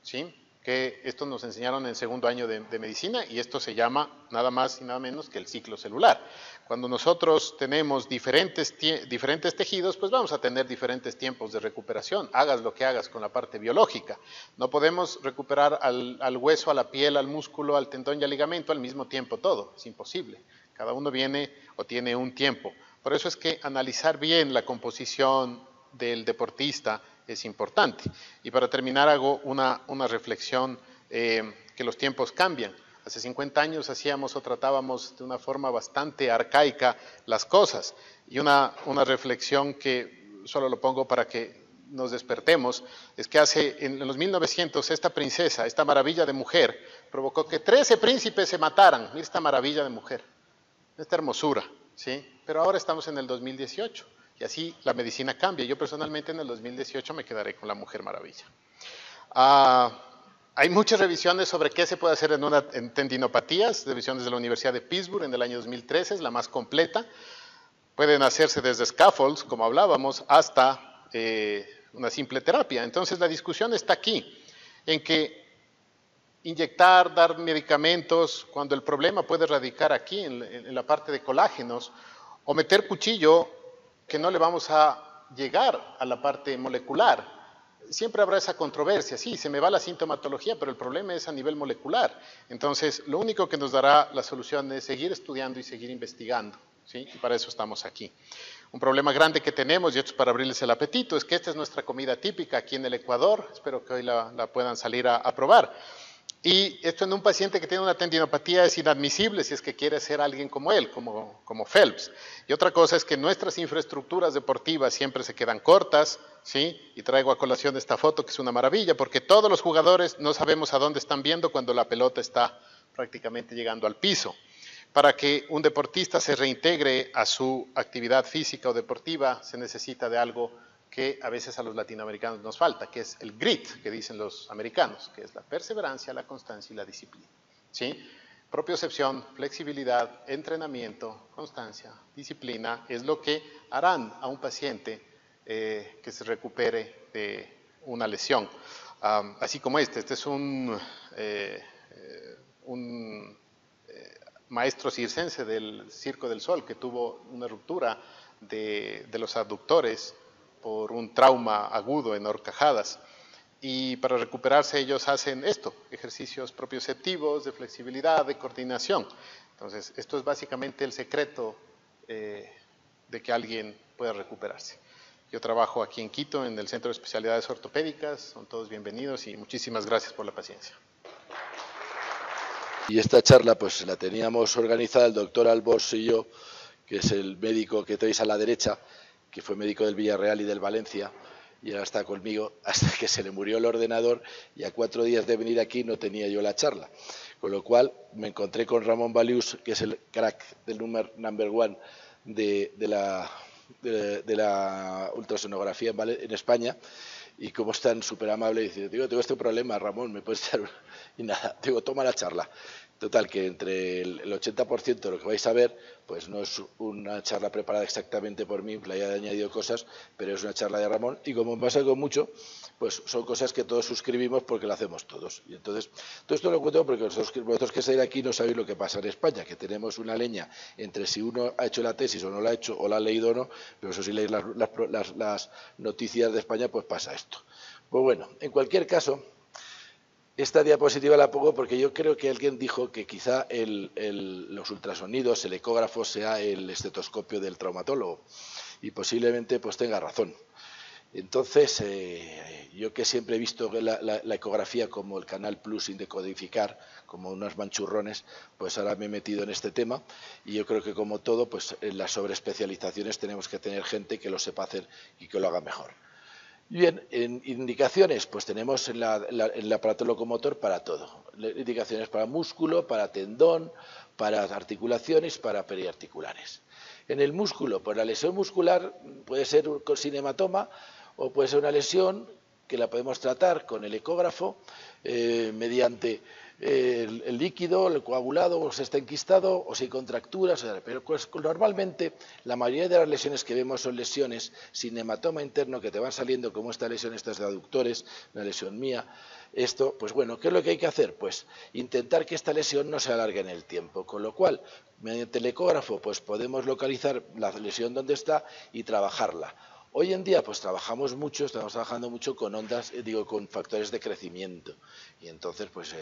¿sí? Que esto nos enseñaron en segundo año de medicina y esto se llama nada más y nada menos que el ciclo celular. Cuando nosotros tenemos diferentes tejidos, pues vamos a tener diferentes tiempos de recuperación, hagas lo que hagas con la parte biológica. No podemos recuperar al hueso, a la piel, al músculo, al tendón y al ligamento al mismo tiempo todo, es imposible. Cada uno viene o tiene un tiempo. Por eso es que analizar bien la composición del deportista es importante. Y para terminar hago una reflexión que los tiempos cambian. Hace 50 años hacíamos o tratábamos de una forma bastante arcaica las cosas. Y una reflexión que solo lo pongo para que nos despertemos, es que en los 1900 esta princesa, esta maravilla de mujer, provocó que 13 príncipes se mataran. Mira esta maravilla de mujer, esta hermosura, ¿sí? Pero ahora estamos en el 2018. Y así la medicina cambia. Yo personalmente en el 2018 me quedaré con la Mujer Maravilla. Hay muchas revisiones sobre qué se puede hacer en tendinopatías, revisiones de la Universidad de Pittsburgh en el año 2013, es la más completa. Pueden hacerse desde scaffolds, como hablábamos, hasta una simple terapia. Entonces la discusión está aquí, en que inyectar, dar medicamentos, cuando el problema puede radicar aquí, en la parte de colágenos, o meter cuchillo, que no le vamos a llegar a la parte molecular. Siempre habrá esa controversia, sí, se me va la sintomatología, pero el problema es a nivel molecular. Entonces, lo único que nos dará la solución es seguir estudiando y seguir investigando, ¿sí? Y para eso estamos aquí. Un problema grande que tenemos, y esto es para abrirles el apetito, es que esta es nuestra comida típica aquí en el Ecuador, espero que hoy la puedan salir a probar. Y esto en un paciente que tiene una tendinopatía es inadmisible si es que quiere ser alguien como él, como Phelps. Y otra cosa es que nuestras infraestructuras deportivas siempre se quedan cortas, ¿sí? Y traigo a colación esta foto que es una maravilla, porque todos los jugadores no sabemos a dónde están viendo cuando la pelota está prácticamente llegando al piso. Para que un deportista se reintegre a su actividad física o deportiva, se necesita de algo que a veces a los latinoamericanos nos falta, que es el grit, que dicen los americanos, que es la perseverancia, la constancia y la disciplina. ¿Sí? Propiocepción, flexibilidad, entrenamiento, constancia, disciplina, es lo que harán a un paciente que se recupere de una lesión. Así como este es un maestro circense del Circo del Sol que tuvo una ruptura de los abductores por un trauma agudo en horcajadas. Y para recuperarse ellos hacen esto, ejercicios propioceptivos, de flexibilidad, de coordinación. Entonces, esto es básicamente el secreto de que alguien pueda recuperarse. Yo trabajo aquí en Quito, en el Centro de Especialidades Ortopédicas. Son todos bienvenidos y muchísimas gracias por la paciencia. Y esta charla pues la teníamos organizada el doctor Albors y yo, que es el médico que tenéis a la derecha, que fue médico del Villarreal y del Valencia, y ahora está conmigo hasta que se le murió el ordenador y a 4 días de venir aquí no tenía yo la charla. Con lo cual me encontré con Ramón Balius, que es el crack del number one de la ultrasonografía en España, y como es tan súper amable, dice, digo, tengo este problema, Ramón, ¿me puedes echar? Y nada, digo, toma la charla. Total, que entre el 80% de lo que vais a ver, pues no es una charla preparada exactamente por mí, le haya añadido cosas, pero es una charla de Ramón, y como pasa con mucho, pues son cosas que todos suscribimos porque lo hacemos todos. Y entonces, todo esto lo cuento porque vosotros que estáis aquí no sabéis lo que pasa en España, que tenemos una leña entre si uno ha hecho la tesis o no la ha hecho, o la ha leído o no, pero eso si leéis las noticias de España, pues pasa esto. Pues bueno, en cualquier caso, esta diapositiva la pongo porque yo creo que alguien dijo que quizá los ultrasonidos, el ecógrafo, sea el estetoscopio del traumatólogo, y posiblemente pues tenga razón. Entonces, yo que siempre he visto la ecografía como el canal plus sin decodificar, como unos manchurrones, pues ahora me he metido en este tema, y yo creo que como todo, pues en las sobreespecializaciones tenemos que tener gente que lo sepa hacer y que lo haga mejor. Bien, en indicaciones, pues tenemos en el aparato locomotor para todo. Indicaciones para músculo, para tendón, para articulaciones, para periarticulares. En el músculo, pues la lesión muscular puede ser sin hematoma o puede ser una lesión que la podemos tratar con el ecógrafo mediante el líquido, el coagulado, o se está enquistado, o si hay contracturas, pero pues, normalmente la mayoría de las lesiones que vemos son lesiones sin hematoma interno que te van saliendo, como esta lesión, estas de aductores, una lesión mía. Esto, pues bueno, ¿qué es lo que hay que hacer? Pues intentar que esta lesión no se alargue en el tiempo, con lo cual, mediante el ecógrafo, pues podemos localizar la lesión donde está y trabajarla. Hoy en día pues estamos trabajando mucho con ondas, con factores de crecimiento, y entonces pues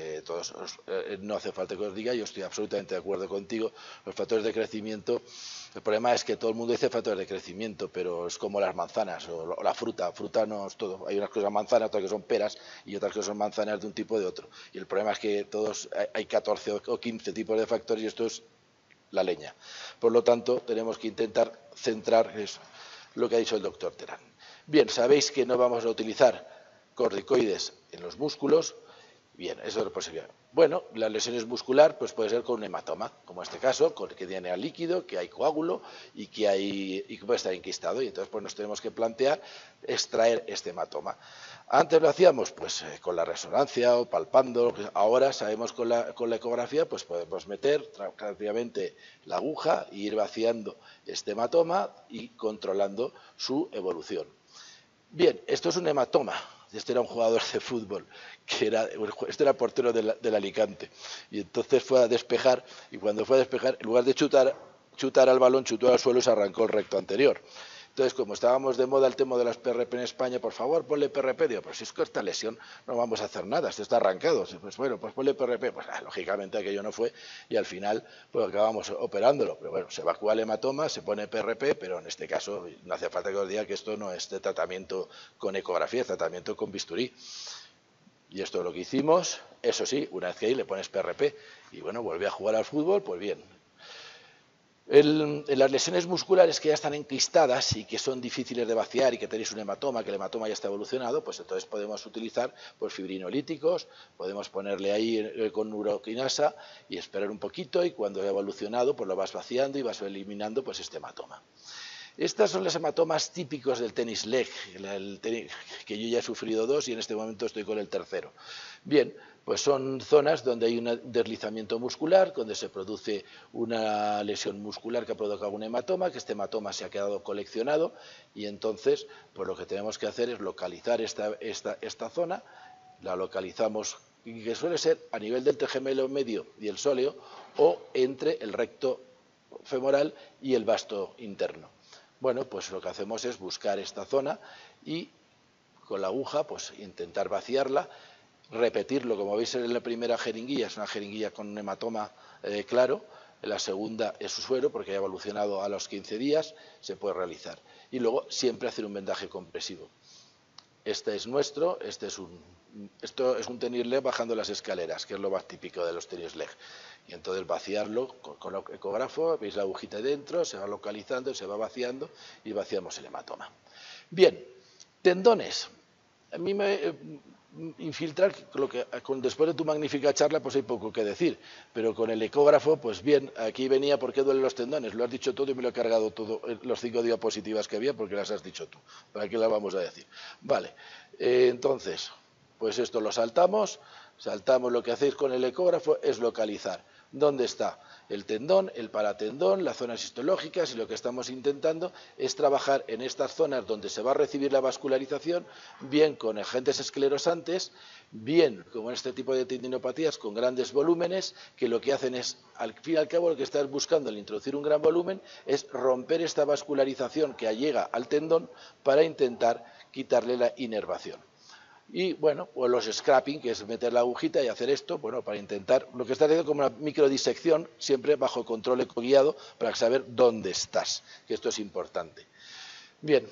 no hace falta que os diga, yo estoy absolutamente de acuerdo contigo, los factores de crecimiento, el problema es que todo el mundo dice factores de crecimiento, pero es como las manzanas o la fruta no es todo, hay unas cosas manzanas, otras que son peras y otras que son manzanas de un tipo o de otro, y el problema es que hay 14 o 15 tipos de factores y esto es la leña. Por lo tanto, tenemos que intentar centrar eso, lo que ha dicho el doctor Terán. Bien, sabéis que no vamos a utilizar corticoides en los músculos. Bien, eso es posible. Bueno, la lesión muscular pues puede ser con un hematoma, como en este caso, que tiene al líquido, que hay coágulo y que puede estar enquistado. Y entonces pues nos tenemos que plantear extraer este hematoma. Antes lo hacíamos pues con la resonancia o palpando. Ahora sabemos con la ecografía pues podemos meter rápidamente la aguja e ir vaciando este hematoma y controlando su evolución. Bien, esto es un hematoma. Este era un jugador de fútbol, este era portero del Alicante. Y entonces fue a despejar, y cuando fue a despejar, en lugar de chutar al balón, chutó al suelo y se arrancó el recto anterior. Entonces, como estábamos de moda el tema de las PRP en España, por favor, ponle PRP. Digo, pues si es que esta lesión no vamos a hacer nada, esto está arrancado. Pues bueno, pues ponle PRP. Pues lógicamente aquello no fue y al final pues acabamos operándolo. Pero bueno, se evacúa el hematoma, se pone PRP, pero en este caso no hace falta que os diga que esto no es de tratamiento con ecografía, es tratamiento con bisturí. Y esto es lo que hicimos. Eso sí, una vez que ahí le pones PRP y bueno, vuelve a jugar al fútbol, pues bien. En las lesiones musculares que ya están enquistadas y que son difíciles de vaciar y que tenéis un hematoma, que el hematoma ya está evolucionado, pues entonces podemos utilizar pues, fibrinolíticos, podemos ponerle ahí con uroquinasa y esperar un poquito y cuando haya evolucionado pues lo vas vaciando y vas eliminando pues este hematoma. Estas son los hematomas típicos del tenis leg, que yo ya he sufrido 2 y en este momento estoy con el tercero. Bien, pues son zonas donde hay un deslizamiento muscular, donde se produce una lesión muscular que ha provocado un hematoma, que este hematoma se ha quedado coleccionado y entonces pues lo que tenemos que hacer es localizar esta zona, la localizamos, y que suele ser a nivel del gemelo medio y el sóleo o entre el recto femoral y el vasto interno. Bueno, pues lo que hacemos es buscar esta zona y con la aguja pues intentar vaciarla, repetirlo, como veis en la primera jeringuilla, es una jeringuilla con un hematoma claro, en la segunda es su suero porque ha evolucionado a los 15 días, se puede realizar. Y luego siempre hacer un vendaje compresivo. Este es nuestro, esto es un tenis leg bajando las escaleras, que es lo más típico de los tenis leg. Y entonces vaciarlo con el ecógrafo, veis la agujita dentro, se va localizando, se va vaciando y vaciamos el hematoma. Bien, tendones. A mí infiltrar, después de tu magnífica charla, pues hay poco que decir, pero con el ecógrafo, pues bien, aquí venía por qué duelen los tendones, lo has dicho todo y me lo he cargado todo, los 5 diapositivas que había, porque las has dicho tú, ¿para qué las vamos a decir? Vale, entonces, pues esto lo saltamos, lo que hacéis con el ecógrafo es localizar dónde está el tendón, el paratendón, las zonas histológicas, y lo que estamos intentando es trabajar en estas zonas donde se va a recibir la vascularización, bien con agentes esclerosantes, bien como en este tipo de tendinopatías con grandes volúmenes, que lo que hacen es, al fin y al cabo, lo que estás buscando al introducir un gran volumen es romper esta vascularización que llega al tendón para intentar quitarle la inervación. Y bueno, pues los scrapping, que es meter la agujita y hacer esto, bueno, para intentar, lo que está haciendo como una microdisección, siempre bajo control ecoguiado, para saber dónde estás, que esto es importante. Bien,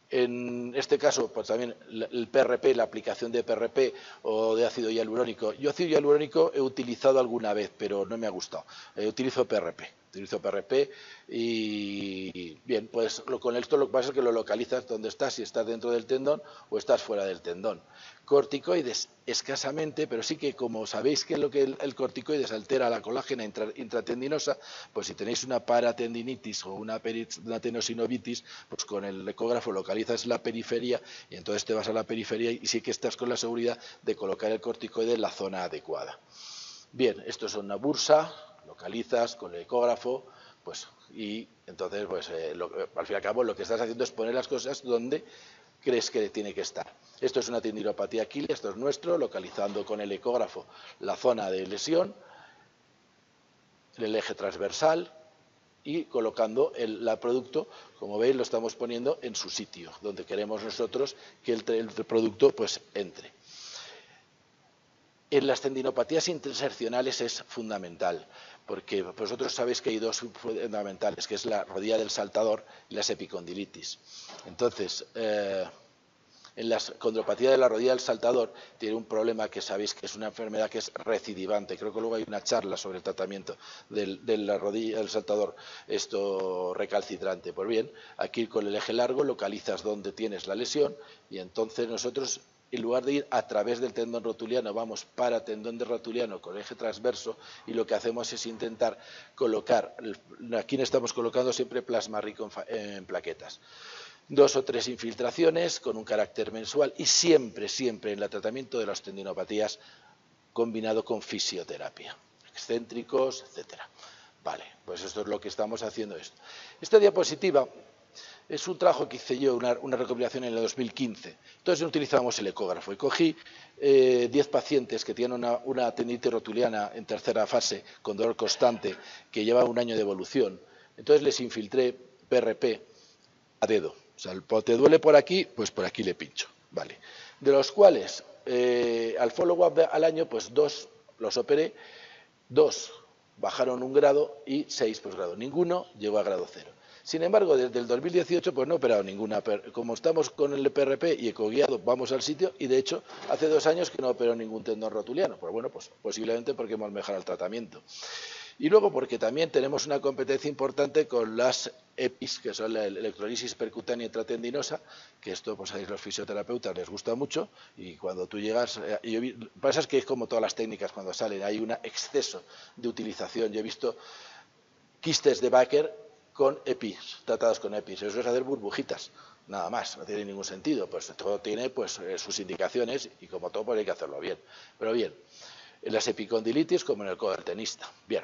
en este caso, pues también el PRP, la aplicación de PRP o de ácido hialurónico. Yo ácido hialurónico he utilizado alguna vez, pero no me ha gustado. Utilizo PRP y bien, pues con esto lo que pasa es que lo localizas donde estás, si estás dentro del tendón o estás fuera del tendón. Corticoides escasamente, pero sí que como sabéis que el corticoides altera la colágena intratendinosa, pues si tenéis una paratendinitis o una tenosinovitis, pues con el ecógrafo localizas la periferia y entonces te vas a la periferia y sí que estás con la seguridad de colocar el corticoide en la zona adecuada. Bien, esto es una bursa, localizas con el ecógrafo, pues y entonces pues al fin y al cabo lo que estás haciendo es poner las cosas donde crees que tiene que estar. Esto es una tendinopatía Aquiles, esto es nuestro, localizando con el ecógrafo la zona de lesión, el eje transversal y colocando el producto, como veis lo estamos poniendo en su sitio, donde queremos nosotros que el producto pues entre. En las tendinopatías insercionales es fundamental, porque vosotros sabéis que hay dos fundamentales, que es la rodilla del saltador y las epicondilitis. Entonces, en la condropatía de la rodilla del saltador tiene un problema que sabéis que es una enfermedad que es recidivante. Creo que luego hay una charla sobre el tratamiento de la rodilla del saltador, esto recalcitrante. Pues bien, aquí con el eje largo localizas dónde tienes la lesión y entonces nosotros, en lugar de ir a través del tendón rotuliano, vamos para tendón de rotuliano con el eje transverso y lo que hacemos es intentar colocar, aquí estamos colocando siempre plasma rico en plaquetas. 2 o 3 infiltraciones con un carácter mensual y siempre en el tratamiento de las tendinopatías combinado con fisioterapia, excéntricos, etcétera. Vale, pues esto es lo que estamos haciendo esto. Esta diapositiva es un trabajo que hice yo, una recopilación en el 2015. Entonces utilizamos el ecógrafo y cogí 10 pacientes que tienen una tendinitis rotuliana en tercera fase con dolor constante que lleva un año de evolución. Entonces les infiltré PRP a dedo. O sea, te duele por aquí, pues por aquí le pincho. Vale. De los cuales, al follow-up al año, pues 2 los operé, 2 bajaron 1 grado y 6 posgrado. Ninguno llegó a grado 0. Sin embargo, desde el 2018 pues no he operado ninguna. Como estamos con el PRP y ecoguiado, vamos al sitio y de hecho hace 2 años que no opero ningún tendón rotuliano. Pues bueno, pues posiblemente porque hemos mejorado el tratamiento. Y luego porque también tenemos una competencia importante con las EPIs, que son la electrolisis percutánea intratendinosa, que esto pues a los fisioterapeutas les gusta mucho y cuando tú llegas, pasa es que es como todas las técnicas cuando salen, hay un exceso de utilización. Yo he visto quistes de Baker con EPIs, tratados con EPIs, eso es hacer burbujitas. Nada más, no tiene ningún sentido, pues todo tiene pues sus indicaciones y como todo pues hay que hacerlo bien. Pero bien, en las epicondilitis como en el codo del tenista. Bien.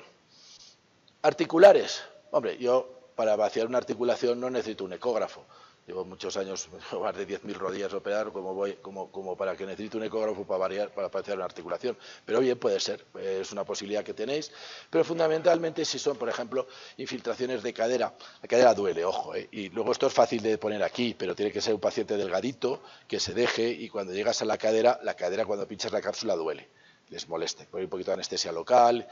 Articulares. Hombre, yo para vaciar una articulación no necesito un ecógrafo. Llevo muchos años, más de 10.000 rodillas a operar, como para que necesite un ecógrafo para vaciar una articulación. Pero bien, puede ser, es una posibilidad que tenéis. Pero fundamentalmente si son, por ejemplo, infiltraciones de cadera. La cadera duele, ojo, y luego esto es fácil de poner aquí, pero tiene que ser un paciente delgadito, que se deje, y cuando llegas a la cadera cuando pinchas la cápsula duele. Les moleste, poner un poquito de anestesia local,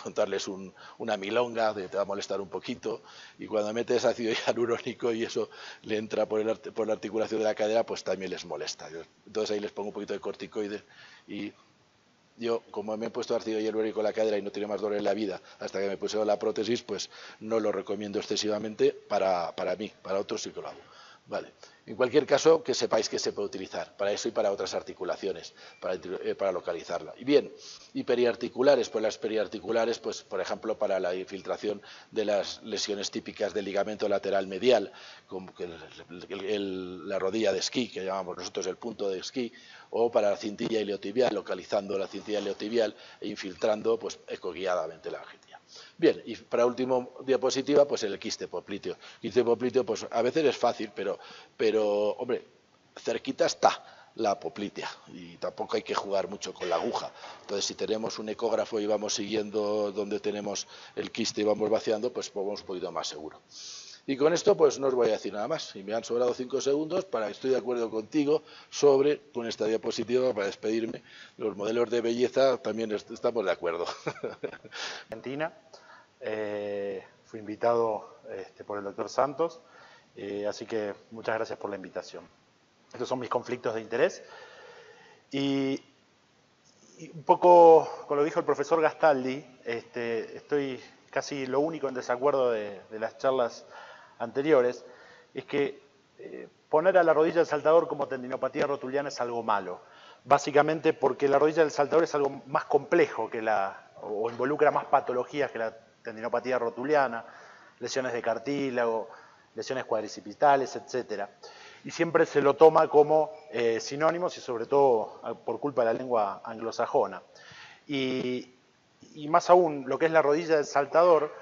contarles una milonga, te va a molestar un poquito, y cuando metes ácido hialurónico y eso le entra por la articulación de la cadera, pues también les molesta. Entonces ahí les pongo un poquito de corticoide y yo, como me he puesto ácido hialurónico en la cadera y no tiene más dolor en la vida hasta que me pusieron la prótesis, pues no lo recomiendo excesivamente para mí, para otros sí que lo hago. Vale. En cualquier caso, que sepáis que se puede utilizar para eso y para otras articulaciones, para localizarla. Y bien, y periarticulares, pues las periarticulares, pues por ejemplo, para la infiltración de las lesiones típicas del ligamento lateral medial, como que la rodilla de esquí, que llamamos nosotros el punto de esquí, o para la cintilla iliotibial, localizando la cintilla iliotibial e infiltrando pues ecoguiadamente la argelia. Bien, y para último diapositiva, pues el quiste popliteo. Quiste popliteo, pues a veces es fácil, pero hombre, cerquita está la poplitea y tampoco hay que jugar mucho con la aguja. Entonces, si tenemos un ecógrafo y vamos siguiendo donde tenemos el quiste y vamos vaciando, pues vamos un poquito más seguro. Y con esto pues no os voy a decir nada más. Y me han sobrado 5 segundos para que estoy de acuerdo contigo con esta diapositiva para despedirme. Los modelos de belleza también estamos de acuerdo. Argentina. Fui invitado por el doctor Santos, así que muchas gracias por la invitación. Estos son mis conflictos de interés. Y un poco con lo que dijo el profesor Gastaldi, estoy casi lo único en desacuerdo de las charlas anteriores, es que poner a la rodilla del saltador como tendinopatía rotuliana es algo malo. Básicamente porque la rodilla del saltador es algo más complejo que o involucra más patologías que la tendinopatía rotuliana, lesiones de cartílago, lesiones cuadricipitales, etcétera. Y siempre se lo toma como sinónimos y sobre todo por culpa de la lengua anglosajona. Y más aún, lo que es la rodilla del saltador,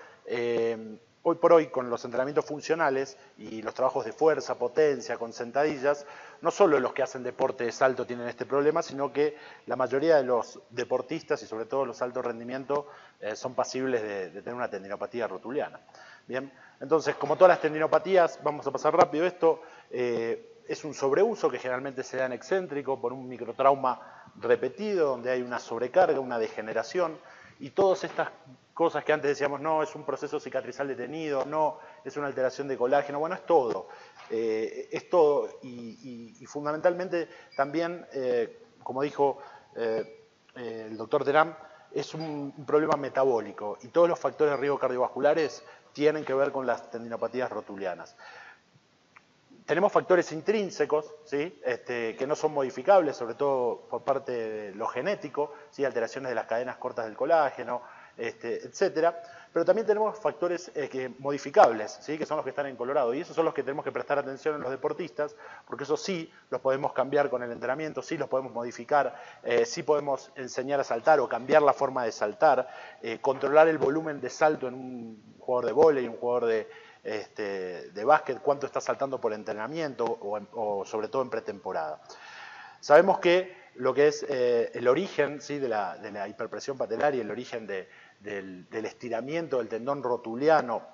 hoy por hoy con los entrenamientos funcionales y los trabajos de fuerza, potencia, con sentadillas, no solo los que hacen deporte de salto tienen este problema, sino que la mayoría de los deportistas y sobre todo los altos rendimiento son pasibles de tener una tendinopatía rotuliana. Bien, entonces como todas las tendinopatías, vamos a pasar rápido esto, es un sobreuso que generalmente se da en excéntrico por un microtrauma repetido, donde hay una sobrecarga, una degeneración, y todas estas cosas que antes decíamos, no, es un proceso cicatrizal detenido, no, es una alteración de colágeno, bueno, es todo y fundamentalmente también, como dijo el doctor Terán, es un problema metabólico y todos los factores de riesgo cardiovasculares tienen que ver con las tendinopatías rotulianas. Tenemos factores intrínsecos, ¿sí? Que no son modificables, sobre todo por parte de lo genético, ¿sí? Alteraciones de las cadenas cortas del colágeno, etcétera. Pero también tenemos factores modificables, ¿sí? Que son los que están en colorado. Y esos son los que tenemos que prestar atención en los deportistas, porque eso sí los podemos cambiar con el entrenamiento, sí los podemos modificar, sí podemos enseñar a saltar o cambiar la forma de saltar, controlar el volumen de salto en un jugador de vóley, un jugador de básquet, cuánto está saltando por entrenamiento o sobre todo en pretemporada. Sabemos que lo que es el origen, ¿sí? de la hiperpresión patelar y el origen del estiramiento del tendón rotuliano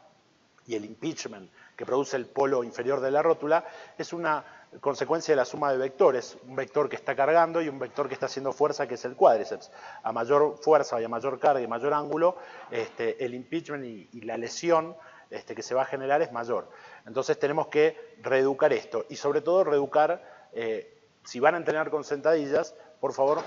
y el impingement que produce el polo inferior de la rótula es una consecuencia de la suma de vectores, un vector que está cargando y un vector que está haciendo fuerza, que es el cuádriceps. A mayor fuerza y a mayor carga y mayor ángulo, el impingement y la lesión que se va a generar es mayor. Entonces tenemos que reeducar esto y sobre todo reeducar, si van a entrenar con sentadillas, por favor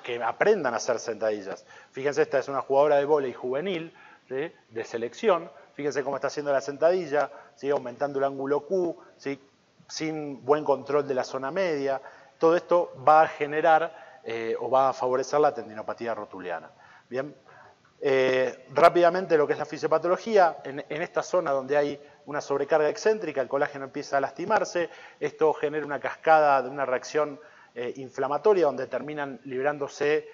que aprendan a hacer sentadillas. Fíjense, esta es una jugadora de vóley juvenil, ¿sí? De selección, fíjense cómo está haciendo la sentadilla, ¿sí? Aumentando el ángulo Q, ¿sí? Sin buen control de la zona media. Todo esto va a generar o va a favorecer la tendinopatía rotuliana. Bien. Rápidamente lo que es la fisiopatología, en esta zona donde hay una sobrecarga excéntrica, el colágeno empieza a lastimarse, esto genera una cascada de una reacción inflamatoria donde terminan liberándose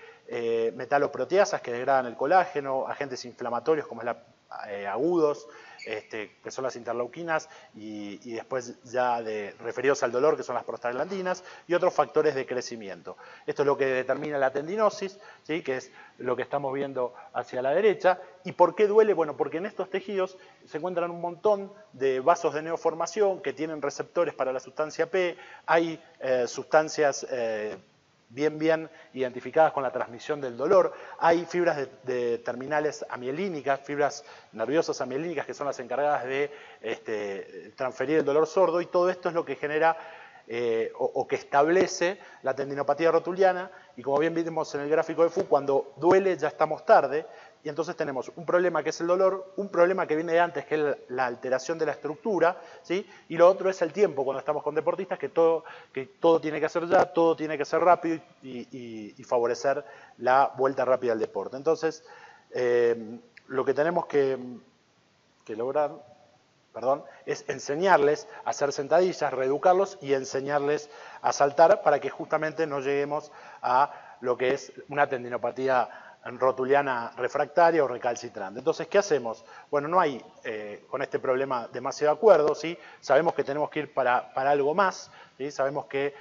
metaloproteasas que degradan el colágeno, agentes inflamatorios como agudos, que son las interleuquinas, y después ya referidos al dolor, que son las prostaglandinas, y otros factores de crecimiento. Esto es lo que determina la tendinosis, ¿sí? Que es lo que estamos viendo hacia la derecha. ¿Y por qué duele? Bueno, porque en estos tejidos se encuentran un montón de vasos de neoformación que tienen receptores para la sustancia P, hay sustancias bien identificadas con la transmisión del dolor. Hay fibras de terminales amielínicas, fibras nerviosas amielínicas que son las encargadas de transferir el dolor sordo, y todo esto es lo que genera o que establece la tendinopatía rotuliana y como bien vimos en el gráfico de Fu, cuando duele ya estamos tarde, y entonces tenemos un problema que es el dolor, un problema que viene de antes, que es la alteración de la estructura, ¿sí? Y lo otro es el tiempo, cuando estamos con deportistas, que todo tiene que hacer ya, todo tiene que ser rápido y favorecer la vuelta rápida al deporte. Entonces, lo que tenemos que lograr, es enseñarles a hacer sentadillas, reeducarlos y enseñarles a saltar para que justamente no lleguemos a lo que es una tendinopatía rotuliana refractaria o recalcitrante. Entonces, ¿qué hacemos? Bueno, no hay con este problema demasiado acuerdo, ¿sí? Sabemos que tenemos que ir para algo más, ¿sí? Sabemos que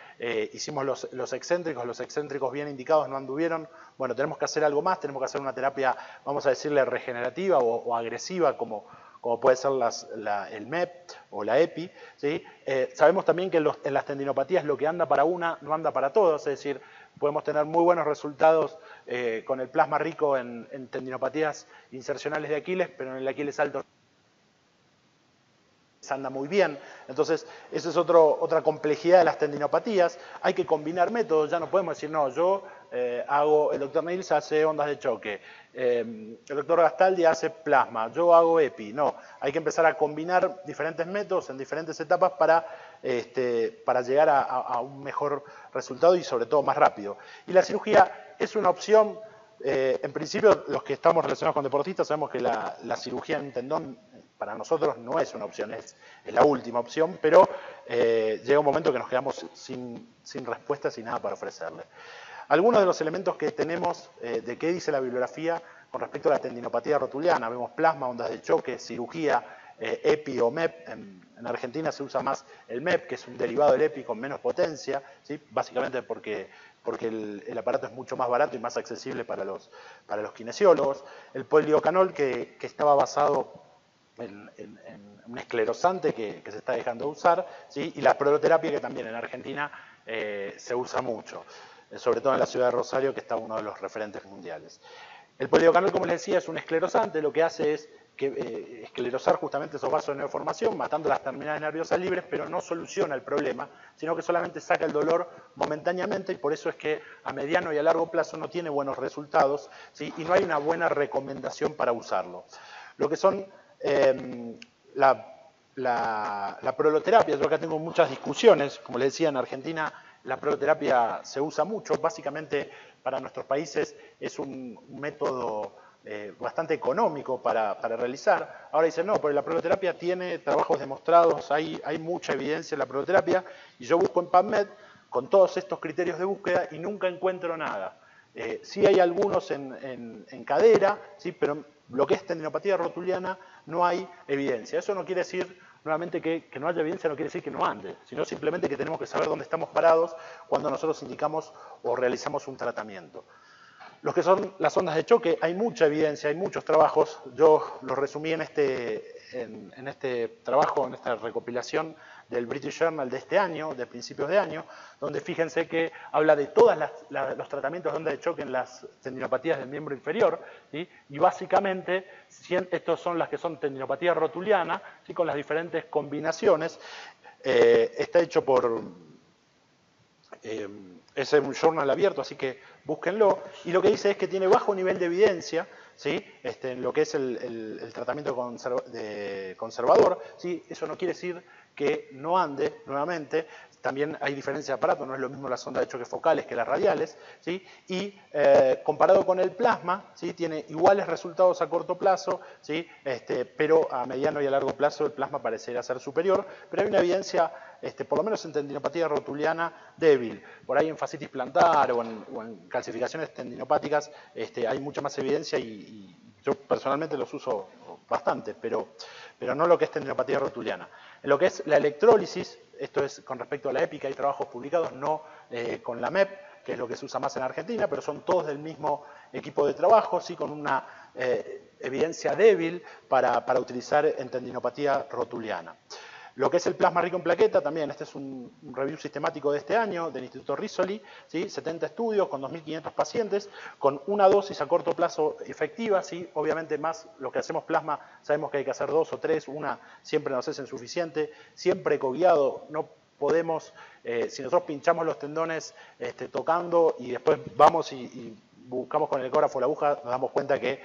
hicimos los excéntricos bien indicados no anduvieron, bueno, tenemos que hacer algo más, tenemos que hacer una terapia, vamos a decirle, regenerativa o agresiva, como puede ser el MEP o la EPI, ¿sí? Sabemos también que en las tendinopatías lo que anda para una no anda para todos, es decir, podemos tener muy buenos resultados con el plasma rico en tendinopatías insercionales de Aquiles, pero en el Aquiles alto anda muy bien. Entonces, esa es otra complejidad de las tendinopatías. Hay que combinar métodos, ya no podemos decir, no, yo el doctor Nils hace ondas de choque, el doctor Gastaldi hace plasma, yo hago EPI. No, hay que empezar a combinar diferentes métodos en diferentes etapas para llegar a un mejor resultado y sobre todo más rápido. Y la cirugía es una opción, en principio los que estamos relacionados con deportistas sabemos que la cirugía en tendón para nosotros no es una opción, es la última opción, pero llega un momento que nos quedamos sin respuestas y nada para ofrecerle. Algunos de los elementos que tenemos de qué dice la bibliografía con respecto a la tendinopatía rotuliana, vemos plasma, ondas de choque, cirugía, EPI o MEP. En Argentina se usa más el MEP, que es un derivado del EPI con menos potencia, ¿sí? Básicamente porque el aparato es mucho más barato y más accesible para los kinesiólogos. El poliocanol, que estaba basado en un esclerosante que se está dejando de usar, ¿sí? Y la proloterapia, que también en Argentina se usa mucho, sobre todo en la ciudad de Rosario, que está uno de los referentes mundiales. El poliocanol, como les decía, es un esclerosante, lo que hace es esclerosar justamente esos vasos de neoformación, matando las terminales nerviosas libres, pero no soluciona el problema, sino que solamente saca el dolor momentáneamente, y por eso es que a mediano y a largo plazo no tiene buenos resultados, ¿sí? Y no hay una buena recomendación para usarlo. Lo que son la proloterapia, yo acá tengo muchas discusiones, como les decía, en Argentina la proloterapia se usa mucho, básicamente para nuestros países es un método bastante económico para realizar. Ahora dicen, no, pero la proloterapia tiene trabajos demostrados, hay mucha evidencia en la proloterapia, y yo busco en PubMed con todos estos criterios de búsqueda y nunca encuentro nada. Sí hay algunos en cadera, ¿sí? Pero lo que es tendinopatía rotuliana no hay evidencia. Eso no quiere decir, nuevamente, que no haya evidencia, no quiere decir que no ande, sino simplemente que tenemos que saber dónde estamos parados cuando nosotros indicamos o realizamos un tratamiento. Los que son las ondas de choque, hay mucha evidencia, hay muchos trabajos. Yo los resumí en este trabajo, en esta recopilación del British Journal de este año, de principios de año, donde fíjense que habla de todos los tratamientos de onda de choque en las tendinopatías del miembro inferior, ¿sí? Y básicamente estos son las que son tendinopatía rotuliana, ¿sí? Con las diferentes combinaciones. Está hecho es un journal abierto, así que búsquenlo. Y lo que dice es que tiene bajo nivel de evidencia, ¿sí? En lo que es el tratamiento conservador, ¿sí? Eso no quiere decir que no ande, nuevamente. También hay diferencia de aparato, no es lo mismo las ondas de choque focales que las radiales, ¿sí? Y comparado con el plasma, ¿sí? Tiene iguales resultados a corto plazo, ¿sí? Pero a mediano y a largo plazo el plasma parecería ser superior, pero hay una evidencia, por lo menos en tendinopatía rotuliana, débil. Por ahí en fascitis plantar o en calcificaciones tendinopáticas hay mucha más evidencia y yo personalmente los uso bastante, pero no lo que es tendinopatía rotuliana. En lo que es la electrólisis, esto es con respecto a la EPI, hay trabajos publicados, no con la MEP, que es lo que se usa más en Argentina, pero son todos del mismo equipo de trabajo, sí, con una evidencia débil para utilizar en tendinopatía rotuliana. Lo que es el plasma rico en plaqueta, también, este es un review sistemático de este año del Instituto Rizzoli, ¿sí? 70 estudios con 2.500 pacientes, con una dosis a corto plazo efectiva, ¿sí? Obviamente más lo que hacemos plasma, sabemos que hay que hacer 2 o 3, una siempre nos es insuficiente, siempre coguiado, no podemos, si nosotros pinchamos los tendones tocando y después vamos y buscamos con el ecógrafo la aguja, nos damos cuenta que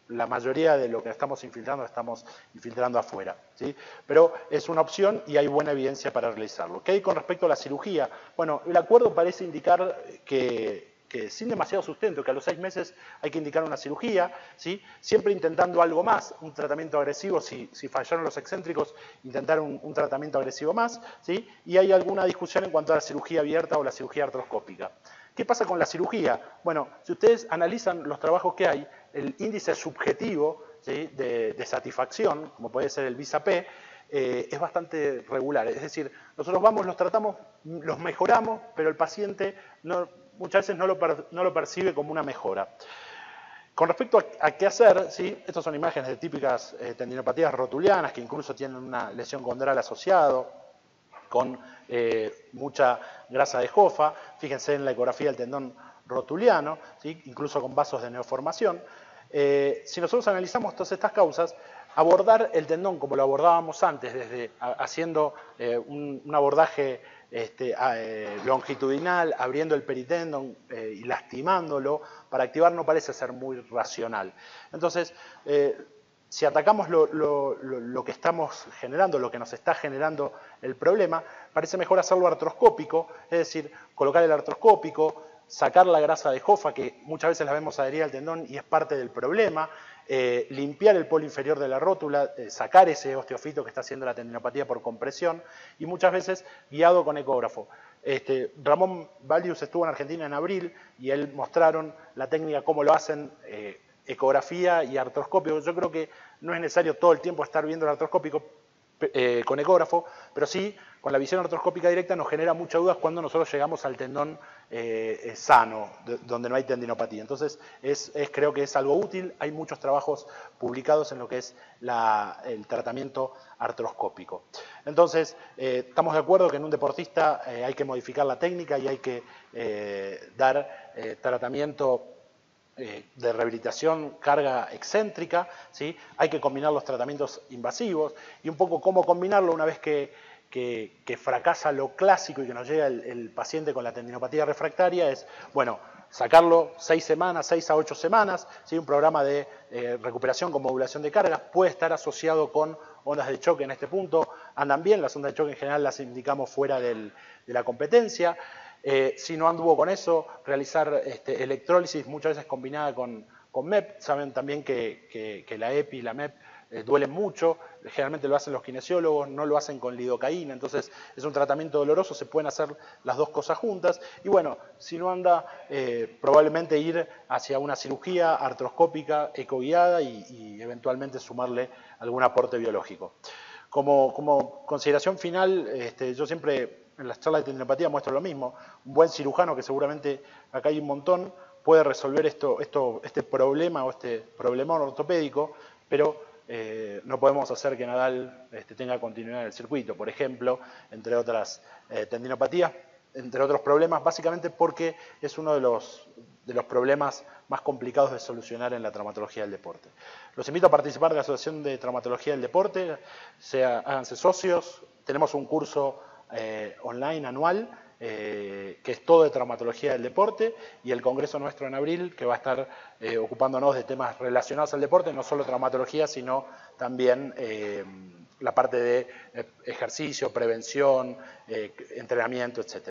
la mayoría de lo que estamos infiltrando afuera, ¿sí? Pero es una opción y hay buena evidencia para realizarlo. ¿Qué hay con respecto a la cirugía? Bueno, el acuerdo parece indicar que sin demasiado sustento, que a los 6 meses hay que indicar una cirugía, ¿sí? Siempre intentando algo más, un tratamiento agresivo, si fallaron los excéntricos, intentar un tratamiento agresivo más, ¿sí? Y hay alguna discusión en cuanto a la cirugía abierta o la cirugía artroscópica. ¿Qué pasa con la cirugía? Bueno, si ustedes analizan los trabajos que hay, el índice subjetivo, ¿sí?, de satisfacción, como puede ser el VISA-P, es bastante regular. Es decir, nosotros vamos, los tratamos, los mejoramos, pero el paciente muchas veces no lo percibe como una mejora. Con respecto a qué hacer, ¿sí? Estas son imágenes de típicas tendinopatías rotulianas que incluso tienen una lesión condral asociado, con mucha grasa de Hoffa. Fíjense en la ecografía del tendón rotuliano, ¿sí?, incluso con vasos de neoformación. Si nosotros analizamos todas estas causas, abordar el tendón como lo abordábamos antes, desde haciendo un abordaje longitudinal, abriendo el peritendón y lastimándolo para activar, no parece ser muy racional. Entonces, si atacamos lo que estamos generando, lo que nos está generando el problema, parece mejor hacerlo artroscópico, es decir, colocar el artroscópico, sacar la grasa de Hoffa, que muchas veces la vemos adherida al tendón y es parte del problema, limpiar el polo inferior de la rótula, sacar ese osteofito que está haciendo la tendinopatía por compresión, y muchas veces guiado con ecógrafo. Ramón Valius estuvo en Argentina en abril y él mostraron la técnica, cómo lo hacen, ecografía y artroscópico. Yo creo que no es necesario todo el tiempo estar viendo el artroscópico con ecógrafo, pero sí, con la visión artroscópica directa nos genera muchas dudas cuando nosotros llegamos al tendón sano, donde no hay tendinopatía. Entonces, creo que es algo útil. Hay muchos trabajos publicados en lo que es el tratamiento artroscópico. Entonces, estamos de acuerdo que en un deportista hay que modificar la técnica y hay que dar tratamiento de rehabilitación, carga excéntrica, ¿sí? Hay que combinar los tratamientos invasivos y un poco cómo combinarlo una vez que fracasa lo clásico y que nos llega el paciente con la tendinopatía refractaria es, bueno, sacarlo 6 a 8 semanas, ¿sí? Un programa de recuperación con modulación de cargas puede estar asociado con ondas de choque en este punto. Andan bien, las ondas de choque en general las indicamos fuera de la competencia. Si no anduvo con eso, realizar electrólisis muchas veces combinada con MEP. Saben también que la EPI y la MEP duelen mucho, generalmente lo hacen los kinesiólogos, no lo hacen con lidocaína, entonces es un tratamiento doloroso, se pueden hacer las dos cosas juntas. Y bueno, si no anda, probablemente ir hacia una cirugía artroscópica ecoguiada y eventualmente sumarle algún aporte biológico. Como consideración final, yo siempre en las charlas de tendinopatía muestro lo mismo. Un buen cirujano, que seguramente acá hay un montón, puede resolver este problema o este problemón ortopédico, pero no podemos hacer que Nadal tenga continuidad en el circuito, por ejemplo, entre otras tendinopatías, entre otros problemas, básicamente porque es uno de los problemas más complicados de solucionar en la traumatología del deporte. Los invito a participar de la Asociación de Traumatología del Deporte, háganse socios, tenemos un curso online anual, que es todo de traumatología del deporte, y el congreso nuestro en abril, que va a estar ocupándonos de temas relacionados al deporte, no solo traumatología, sino también la parte de ejercicio, prevención, entrenamiento, etc.